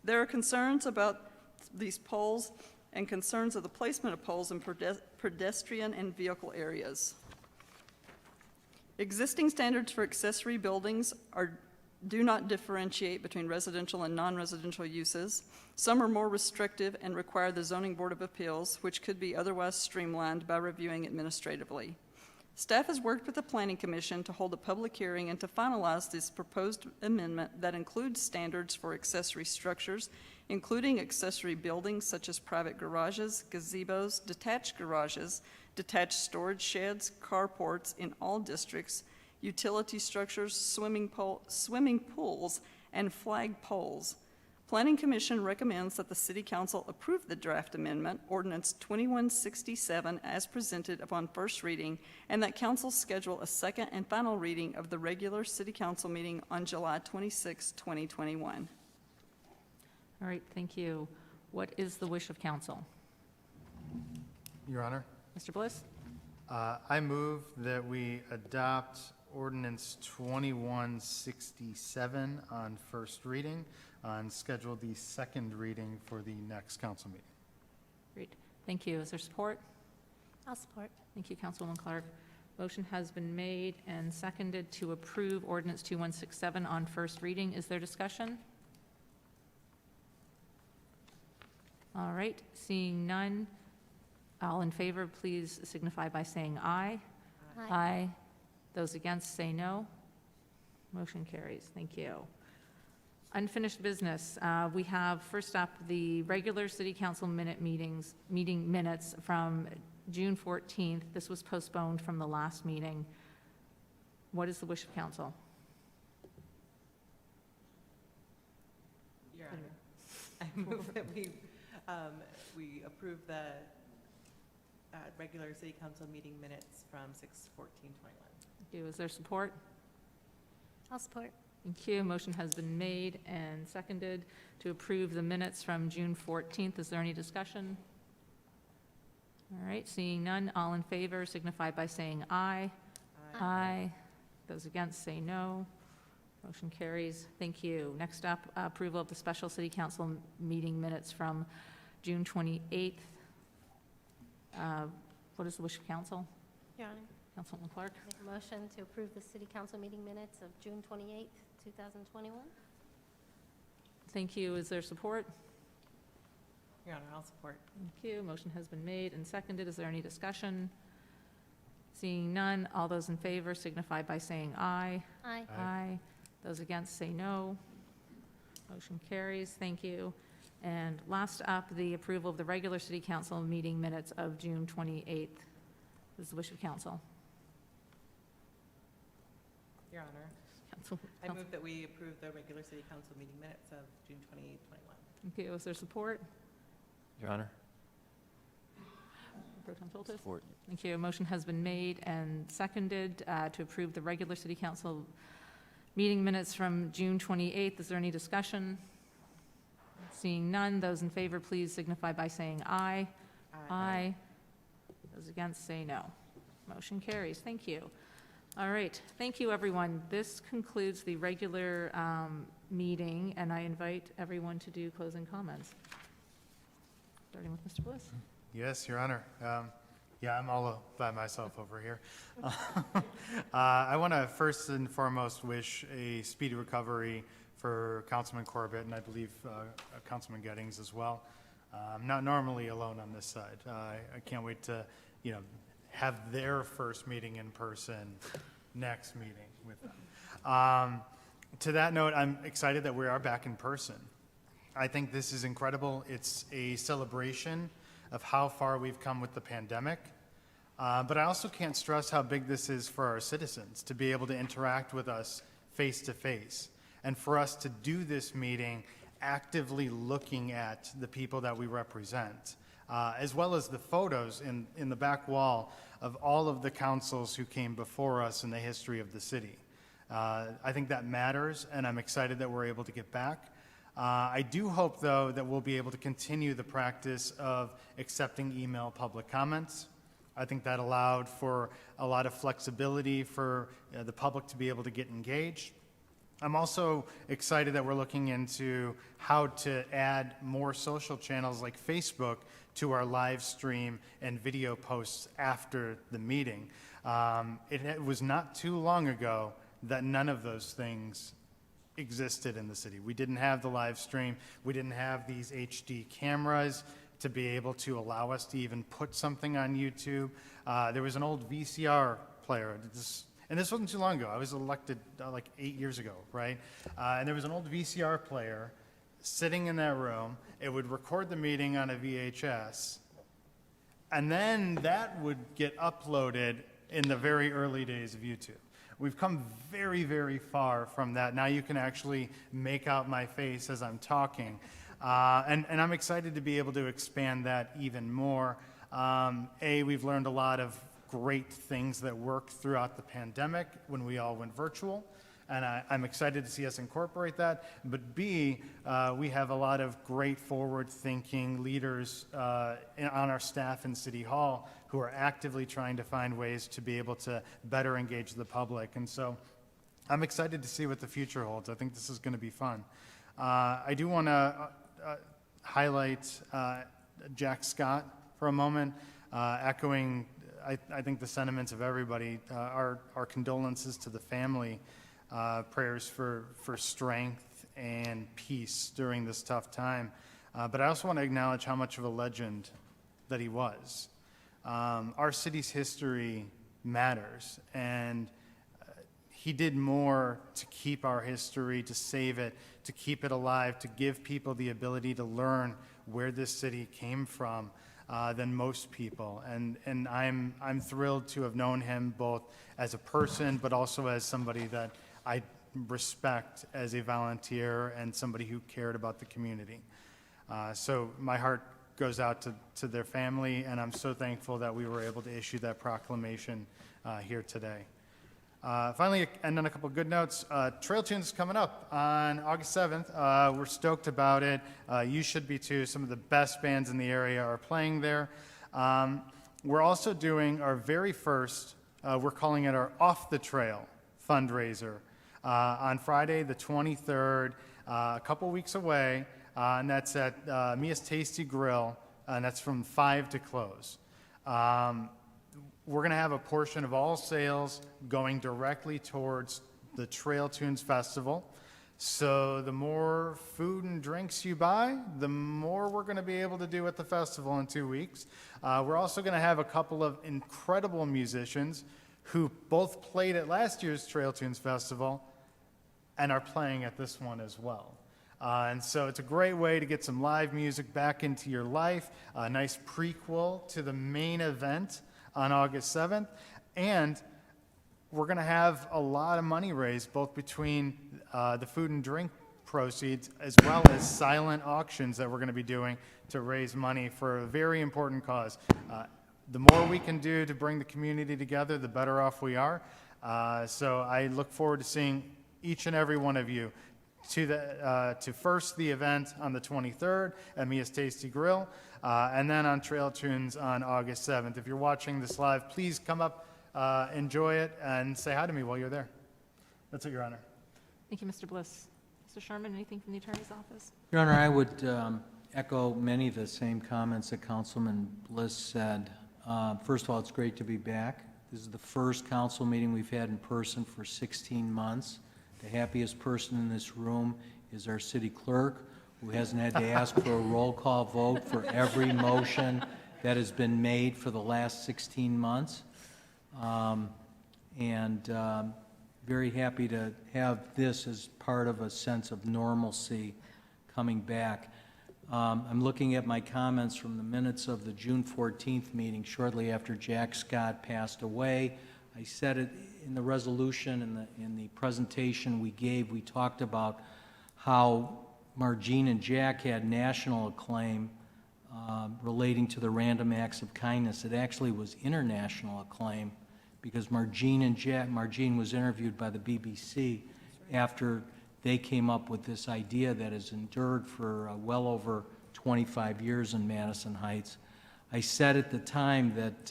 There are concerns about these poles and concerns of the placement of poles in pedestrian and vehicle areas. Existing standards for accessory buildings do not differentiate between residential and non-residential uses. Some are more restrictive and require the Zoning Board of Appeals, which could be otherwise streamlined by reviewing administratively. Staff has worked with the Planning Commission to hold a public hearing and to finalize this proposed amendment that includes standards for accessory structures, including accessory buildings such as private garages, gazebos, detached garages, detached storage sheds, carports in all districts, utility structures, swimming pools, and flag poles. Planning Commission recommends that the City Council approve the draft amendment, Ordinance 2167, as presented upon first reading, and that Council schedule a second and final reading of the regular City Council meeting on July 26, 2021. All right, thank you. What is the wish of council? Your Honor, Mr. Bliss? I move that we adopt ordinance 2167 on first reading and schedule the second reading for the next council meeting. Great, thank you. Is there support? I'll support. Thank you, Councilwoman Clark. Motion has been made and seconded to approve ordinance 2167 on first reading. Is there discussion? All right, seeing none, all in favor, please signify by saying aye. Aye. Aye. Those against, say no. Motion carries. Thank you. Unfinished business. We have first up the regular City Council meeting minutes from June 14th. This was postponed from the last meeting. What is the wish of council? Your Honor, I move that we approve the regular City Council meeting minutes from 6/14/21. Thank you. Is there support? I'll support. Thank you. Motion has been made and seconded to approve the minutes from June 14th. Is there any discussion? All right, seeing none, all in favor signify by saying aye. Aye. Those against say no. Motion carries. Thank you. Next up, approval of the special City Council meeting minutes from June 28th. What is the wish of council? Your Honor, Councilwoman Clark? make a motion to approve the City Council meeting minutes of June 28th, 2021. Thank you. Is there support? Your Honor, I'll support. Thank you. Motion has been made and seconded. Is there any discussion? Seeing none, all those in favor signify by saying aye. Aye. Aye. Those against say no. Motion carries. Thank you. And last up, the approval of the regular City Council meeting minutes of June 28th. This is the wish of council. Your Honor, I move that we approve the regular city council meeting minutes of June 28, 21. Okay, was there support? Your Honor? Pro Tem Soltis? Support. Thank you. A motion has been made and seconded to approve the regular city council meeting minutes from June 28th. Is there any discussion? Seeing none, those in favor, please signify by saying aye. Aye. Those against, say no. Motion carries. Thank you. All right. Thank you, everyone. This concludes the regular meeting, and I invite everyone to do closing comments. Starting with Mr. Bliss. Yes, Your Honor. Yeah, I'm all by myself over here. I want to first and foremost wish a speedy recovery for Councilman Corbett, and I believe Councilman Gettings as well. I'm not normally alone on this side. I can't wait to, have their first meeting in person next meeting with them. To that note, I'm excited that we are back in person. I think this is incredible. It's a celebration of how far we've come with the pandemic. But I also can't stress how big this is for our citizens to be able to interact with us face to face. And for us to do this meeting actively looking at the people that we represent, as well as the photos in the back wall of all of the councils who came before us in the history of the city. I think that matters, and I'm excited that we're able to get back. I do hope, though, that we'll be able to continue the practice of accepting email public comments. I think that allowed for a lot of flexibility for the public to be able to get engaged. I'm also excited that we're looking into how to add more social channels like Facebook to our live stream and video posts after the meeting. It was not too long ago that none of those things existed in the city. We didn't have the live stream. We didn't have these HD cameras to be able to allow us to even put something on YouTube. There was an old VCR player. And this wasn't too long ago. I was elected like 8 years ago, right? And there was an old VCR player sitting in that room. It would record the meeting on a VHS, and then that would get uploaded in the very early days of YouTube. We've come very, very far from that. Now you can actually make out my face as I'm talking. And I'm excited to be able to expand that even more. We've learned a lot of great things that worked throughout the pandemic when we all went virtual, and I'm excited to see us incorporate that. But B, we have a lot of great forward-thinking leaders on our staff in City Hall who are actively trying to find ways to be able to better engage the public. And so I'm excited to see what the future holds. I think this is going to be fun. I do want to highlight Jack Scott for a moment, echoing I think the sentiments of everybody. Our condolences to the family, prayers for strength and peace during this tough time. But I also want to acknowledge how much of a legend that he was. Our city's history matters, and he did more to keep our history, to save it, to keep it alive, to give people the ability to learn where this city came from than most people. And I'm thrilled to have known him both as a person, but also as somebody that I respect as a volunteer and somebody who cared about the community. So my heart goes out to their family, and I'm so thankful that we were able to issue that proclamation here today. Finally, and on a couple of good notes, Trail Tunes is coming up on August 7th. We're stoked about it. You should be too. Some of the best bands in the area are playing there. We're also doing our very first, we're calling it our Off the Trail fundraiser on Friday the 23rd, a couple weeks away, and that's at Mia's Tasty Grill, and that's from 5 to close. We're going to have a portion of all sales going directly towards the Trail Tunes Festival. So the more food and drinks you buy, the more we're going to be able to do at the festival in 2 weeks. We're also going to have a couple of incredible musicians who both played at last year's Trail Tunes Festival and are playing at this one as well. And so it's a great way to get some live music back into your life, a nice prequel to the main event on August 7th, and we're going to have a lot of money raised, both between the food and drink proceeds as well as silent auctions that we're going to be doing to raise money for a very important cause. The more we can do to bring the community together, the better off we are. So I look forward to seeing each and every one of you to first the event on the 23rd at Mia's Tasty Grill, and then on Trail Tunes on August 7th. If you're watching this live, please come up, enjoy it, and say hi to me while you're there. That's it, Your Honor. Thank you, Mr. Bliss. Mr. Sherman, anything from the Attorney's Office? Your Honor, I would echo many of the same comments that Councilman Bliss said. First of all, it's great to be back. This is the first council meeting we've had in person for 16 months. The happiest person in this room is our city clerk, who hasn't had to ask for a roll call vote for every motion that has been made for the last 16 months. Very happy to have this as part of a sense of normalcy coming back. I'm looking at my comments from the minutes of the June 14th meeting, shortly after Jack Scott passed away. I said it in the resolution, in the presentation we gave, we talked about how Margene and Jack had national acclaim relating to the random acts of kindness. It actually was international acclaim, because Margene was interviewed by the BBC after they came up with this idea that has endured for well over 25 years in Madison Heights. I said at the time that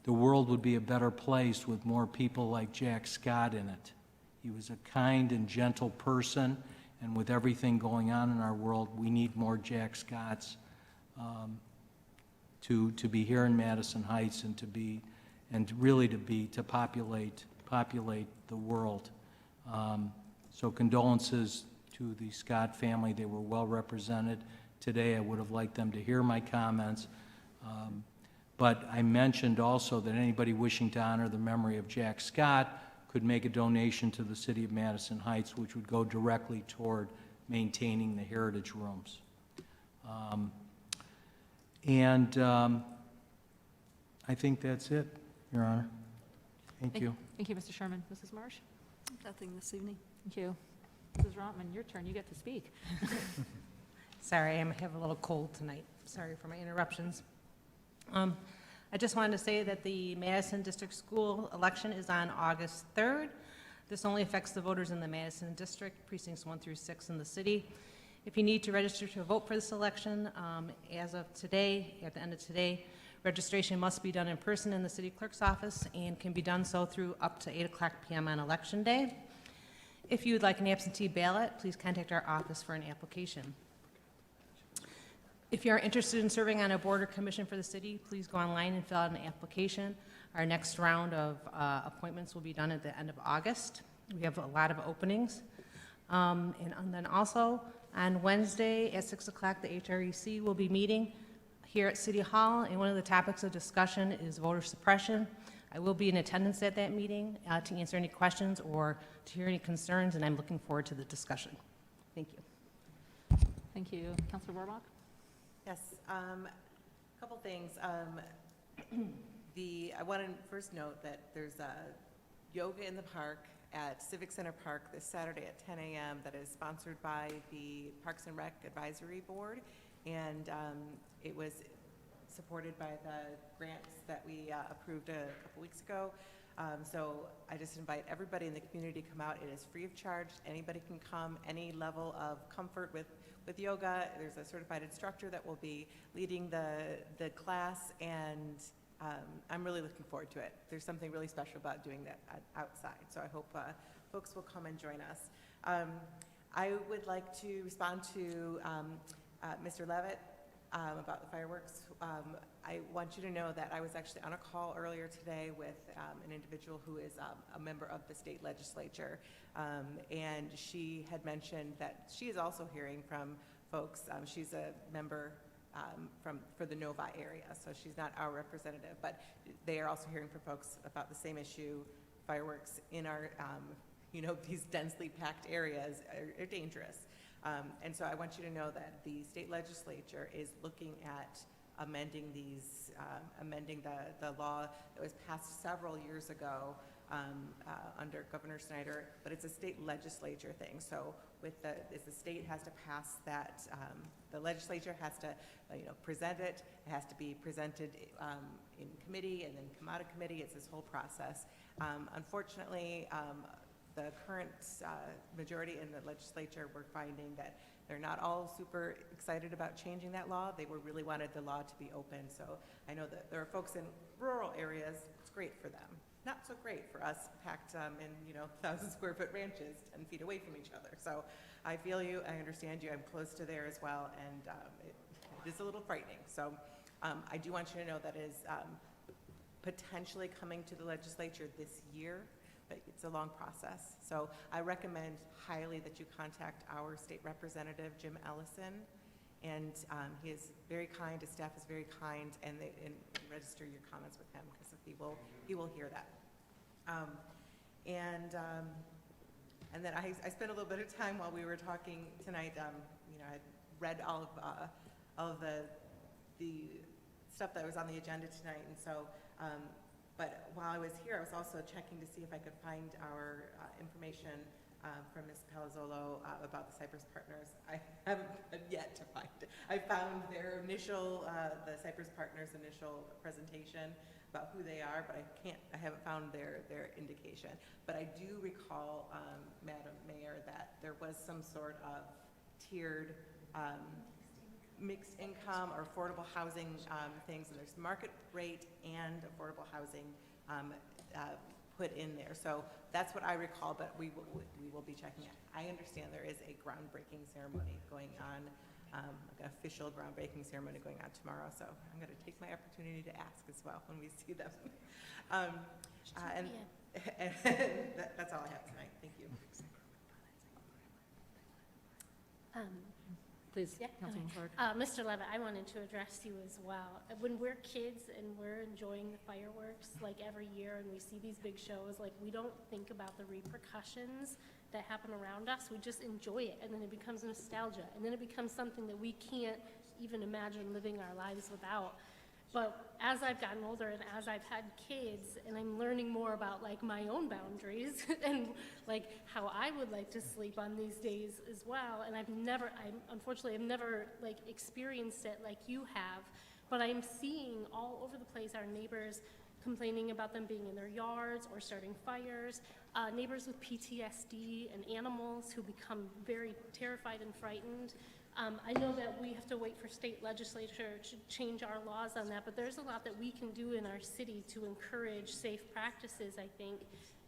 the world would be a better place with more people like Jack Scott in it. He was a kind and gentle person, and with everything going on in our world, we need more Jack Scotts to be here in Madison Heights and to populate the world. So condolences to the Scott family. They were well represented today. I would have liked them to hear my comments. But I mentioned also that anybody wishing to honor the memory of Jack Scott could make a donation to the city of Madison Heights, which would go directly toward maintaining the heritage rooms. I think that's it, Your Honor. Thank you. Thank you, Mr. Sherman. Mrs. Marsh? Nothing this evening. Thank you. Mrs. Rotman, your turn. You get to speak. Sorry, I have a little cold tonight. Sorry for my interruptions. I just wanted to say that the Madison District School election is on August 3rd. This only affects the voters in the Madison District, precincts 1 through 6 in the city. If you need to register to vote for this election, as of today, at the end of today, registration must be done in person in the city clerk's office and can be done so through up to 8:00 p.m. on election day. If you would like an absentee ballot, please contact our office for an application. If you are interested in serving on a board or commission for the city, please go online and fill out an application. Our next round of appointments will be done at the end of August. We have a lot of openings. And then also, on Wednesday at 6 o'clock, the HREC will be meeting here at City Hall, and one of the topics of discussion is voter suppression. I will be in attendance at that meeting to answer any questions or to hear any concerns, and I'm looking forward to the discussion. Thank you. Thank you. Councilor Warbach? Yes, a couple things. I want to first note that there's yoga in the park at Civic Center Park this Saturday at 10 a.m. that is sponsored by the Parks and Rec Advisory Board, and it was supported by the grants that we approved a couple weeks ago. So I just invite everybody in the community to come out. It is free of charge. Anybody can come, any level of comfort with yoga. There's a certified instructor that will be leading the class, and I'm really looking forward to it. There's something really special about doing that outside, so I hope folks will come and join us. I would like to respond to Mr. Levitt about the fireworks. I want you to know that I was actually on a call earlier today with an individual who is a member of the state legislature, and she had mentioned that she is also hearing from folks. She's a member for the Novi area, so she's not our representative, but they are also hearing from folks about the same issue. Fireworks in our, these densely packed areas are dangerous. And so I want you to know that the state legislature is looking at amending these, amending the law that was passed several years ago under Governor Snyder, but it's a state legislature thing. So with the state has to pass that, the legislature has to, present it. It has to be presented in committee and then come out of committee. It's this whole process. Unfortunately, the current majority in the legislature, we're finding that they're not all super excited about changing that law. They really wanted the law to be open. So I know that there are folks in rural areas, it's great for them. Not so great for us packed in 1,000 square foot ranches 10 feet away from each other. So I feel you, I understand you, I'm close to there as well, and it is a little frightening. So I do want you to know that is potentially coming to the legislature this year, but it's a long process. So I recommend highly that you contact our state representative, Jim Ellison, and he is very kind, his staff is very kind, and register your comments with him, because he will hear that. And then I spent a little bit of time while we were talking tonight. I read all of the stuff that was on the agenda tonight, and so. But while I was here, I was also checking to see if I could find our information from Ms. Palazzolo about the Cypress Partners. I haven't yet to find it. I found their initial, the Cypress Partners initial presentation about who they are, but I haven't found their indication. But I do recall, Madam Mayor, that there was some sort of tiered mixed income or affordable housing things, and there's market rate and affordable housing put in there. So that's what I recall, but we will be checking it. I understand there is a groundbreaking ceremony going on, like an official groundbreaking ceremony going on tomorrow, so I'm going to take my opportunity to ask as well when we see them. And that's all I have tonight. Thank you. Please, Yeah. Councilman Clark. Mr. Levitt, I wanted to address you as well. When we're kids and we're enjoying the fireworks, like every year, and we see these big shows, like we don't think about the repercussions that happen around us. We just enjoy it, and then it becomes nostalgia, and then it becomes something that we can't even imagine living our lives without. But as I've gotten older and as I've had kids, and I'm learning more about like my own boundaries and like how I would like to sleep on these days as well, and unfortunately I've never like experienced it like you have, but I'm seeing all over the place our neighbors complaining about them being in their yards or starting fires, neighbors with PTSD and animals who become very terrified and frightened. I know that we have to wait for state legislature to change our laws on that, but there's a lot that we can do in our city to encourage safe practices, I think.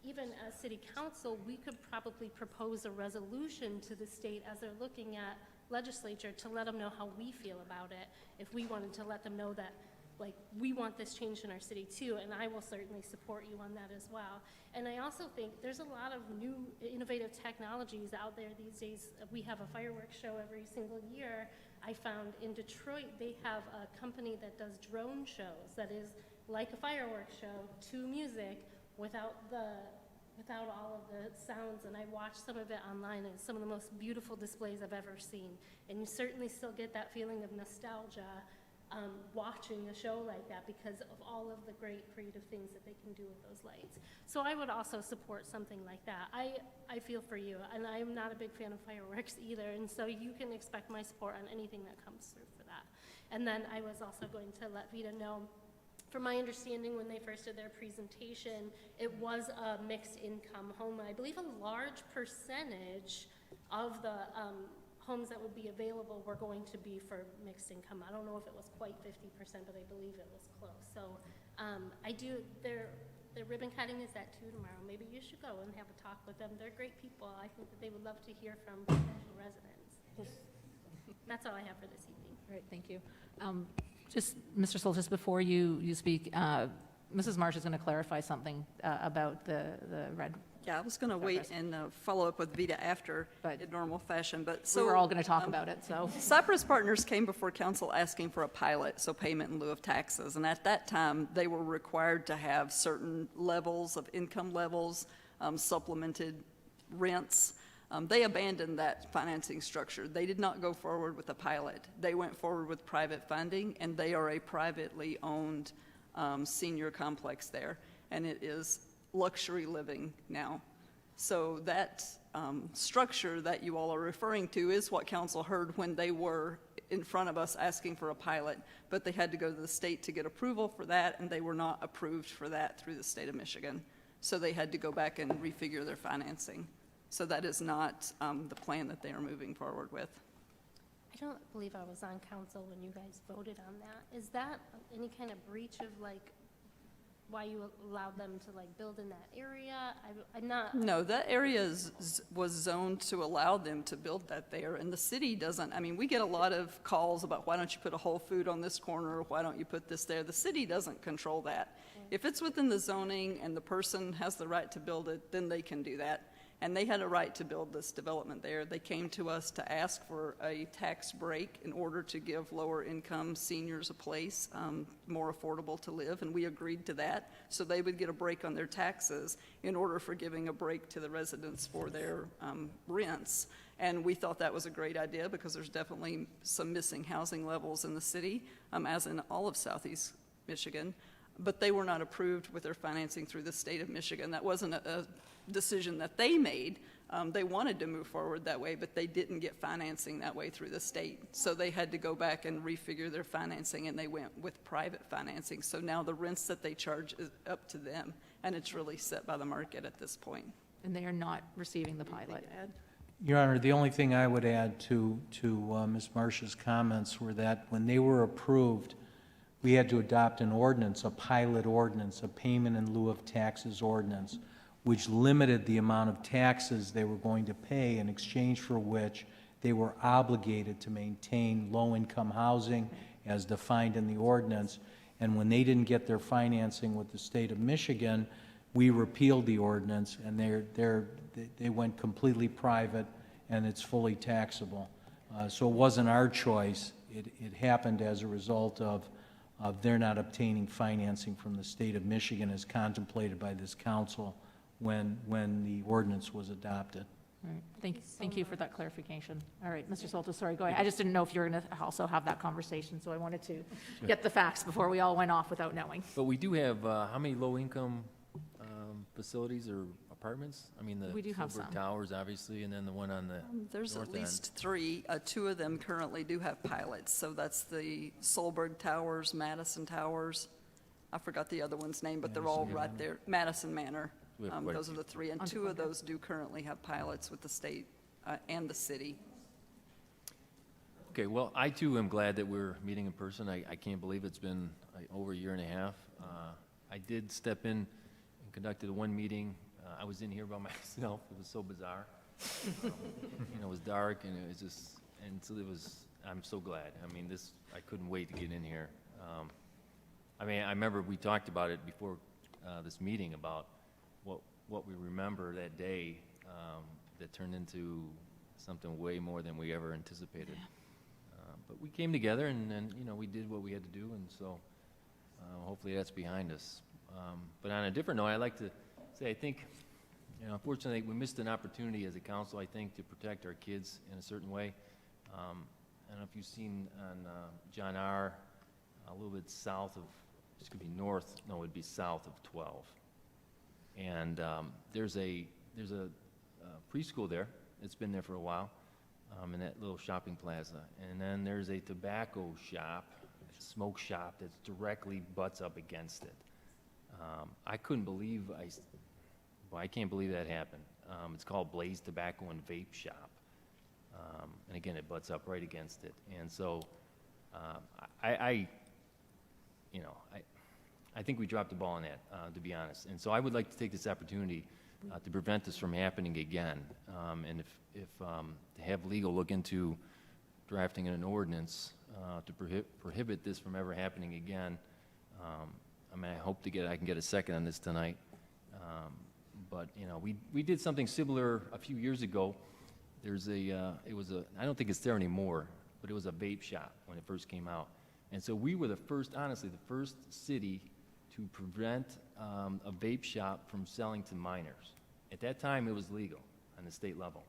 Even as city council, we could probably propose a resolution to the state as they're looking at legislature to let them know how we feel about it, if we wanted to let them know that like we want this changed in our city too, and I will certainly support you on that as well. And I also think there's a lot of new innovative technologies out there these days. We have a fireworks show every single year. I found in Detroit they have a company that does drone shows that is like a fireworks show to music without all of the sounds, and I watched some of it online, and it's some of the most beautiful displays I've ever seen. And you certainly still get that feeling of nostalgia watching a show like that because of all of the great creative things that they can do with those lights. So I would also support something like that. I feel for you, and I'm not a big fan of fireworks either, and so you can expect my support on anything that comes through for that. And then I was also going to let Vita know, from my understanding when they first did their presentation, it was a mixed income home. I believe a large percentage of the homes that would be available were going to be for mixed income. I don't know if it was quite 50%, but I believe it was close. So their ribbon cutting is at 2 tomorrow. Maybe you should go and have a talk with them. They're great people. I think that they would love to hear from potential residents. That's all I have for this evening. Great, thank you. Just, Mr. Soltis, before you speak, Mrs. Marsh is going to clarify something about the red. Yeah, I was going to wait and follow up with Vita after in normal fashion, but So we're all going to talk about it, so. Cypress Partners came before council asking for a pilot, so payment in lieu of taxes, and at that time, they were required to have certain levels of income levels, supplemented rents, They abandoned that financing structure. They did not go forward with a pilot. They went forward with private funding, and they are a privately owned senior complex there, and it is luxury living now. So that structure that you all are referring to is what council heard when they were in front of us asking for a pilot, but they had to go to the state to get approval for that, and they were not approved for that through the state of Michigan. So they had to go back and refigure their financing. So that is not the plan that they are moving forward with. I don't believe I was on council when you guys voted on that. Is that any kind of breach of like why you allowed them to like build in that area? I'm not. No, that area was zoned to allow them to build that there, and the city doesn't. I mean, we get a lot of calls about why don't you put a Whole Food on this corner, or why don't you put this there? The city doesn't control that. If it's within the zoning and the person has the right to build it, then they can do that. And they had a right to build this development there. They came to us to ask for a tax break in order to give lower income seniors a place more affordable to live, and we agreed to that. So they would get a break on their taxes in order for giving a break to the residents for their rents. And we thought that was a great idea because there's definitely some missing housing levels in the city, as in all of Southeast Michigan. But they were not approved with their financing through the state of Michigan. That wasn't a decision that they made. They wanted to move forward that way, but they didn't get financing that way through the state. So they had to go back and refigure their financing, and they went with private financing. So now the rents that they charge is up to them, and it's really set by the market at this point. And they are not receiving the pilot. Your Honor, the only thing I would add to Ms. Marsh's comments were that when they were approved, we had to adopt an ordinance, a pilot ordinance, a payment in lieu of taxes ordinance, which limited the amount of taxes they were going to pay, in exchange for which they were obligated to maintain low-income housing as defined in the ordinance. And when they didn't get their financing with the state of Michigan, we repealed the ordinance, and they went completely private, and it's fully taxable. So it wasn't our choice. It happened as a result of they're not obtaining financing from the state of Michigan as contemplated by this council when the ordinance was adopted. All right. Thank you for that clarification. All right, Mr. Soltis, sorry, go ahead. I just didn't know if you were going to also have that conversation, so I wanted to get the facts before we all went off without knowing. But we do have, how many low-income facilities or apartments? I mean, We do have Silver some. Towers, obviously, and then the one on the There's north at least end. 3. 2 of them currently do have pilots. So that's the Solberg Towers, Madison Towers. I forgot the other one's name, but they're all right there. Madison Manor. We have quite a Those are the 3, and 2 of those do currently have pilots with the state and the city. Okay, well, I too am glad that we're meeting in person. I can't believe it's been over a year and a half. I did step in and conducted one meeting. I was in here by myself. It was so bizarre. It was dark, and it was just, and so I'm so glad. I mean, I couldn't wait to get in here. I mean, I remember we talked about it before this meeting about what we remember that day that turned into something way more than we ever anticipated. But we came together, and we did what we had to do, and so hopefully that's behind us. But on a different note, I'd like to say I think, unfortunately, we missed an opportunity as a council, I think, to protect our kids in a certain way. I don't know if you've seen on John R., a little bit south of, this could be north, no, it would be south of 12. And there's a preschool there. It's been there for a while in that little shopping plaza. And then there's a tobacco shop, a smoke shop that's directly butts up against it. I couldn't believe, I can't believe that happened. It's called Blaze Tobacco and Vape Shop. And again, it butts up right against it. And so I think we dropped the ball on that, to be honest. And so I would like to take this opportunity to prevent this from happening again. And if to have legal look into drafting an ordinance to prohibit this from ever happening again. I mean, I can get a second on this tonight. But we did something similar a few years ago. I don't think it's there anymore, but it was a vape shop when it first came out. And so we were the first city to prevent a vape shop from selling to minors. At that time, it was legal on the state level.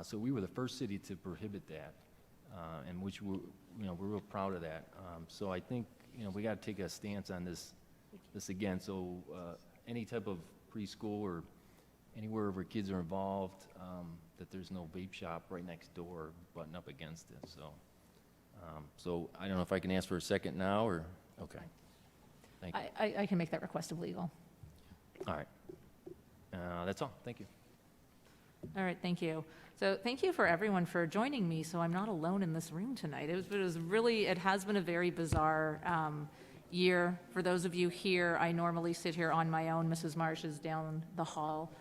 So we were the first city to prohibit that, and which we're real proud of that. So I think, we got to take a stance on this again. So any type of preschool or anywhere where kids are involved, that there's no vape shop right next door button up against it. So I don't know if I can ask for a second now, or, okay. Thank you. I can make that request of legal. All right. That's all. Thank you. All right, thank you. So thank you for everyone for joining me, so I'm not alone in this room tonight. It has been a very bizarre year. For those of you here, I normally sit here on my own. Mrs. Marsh is down the hall.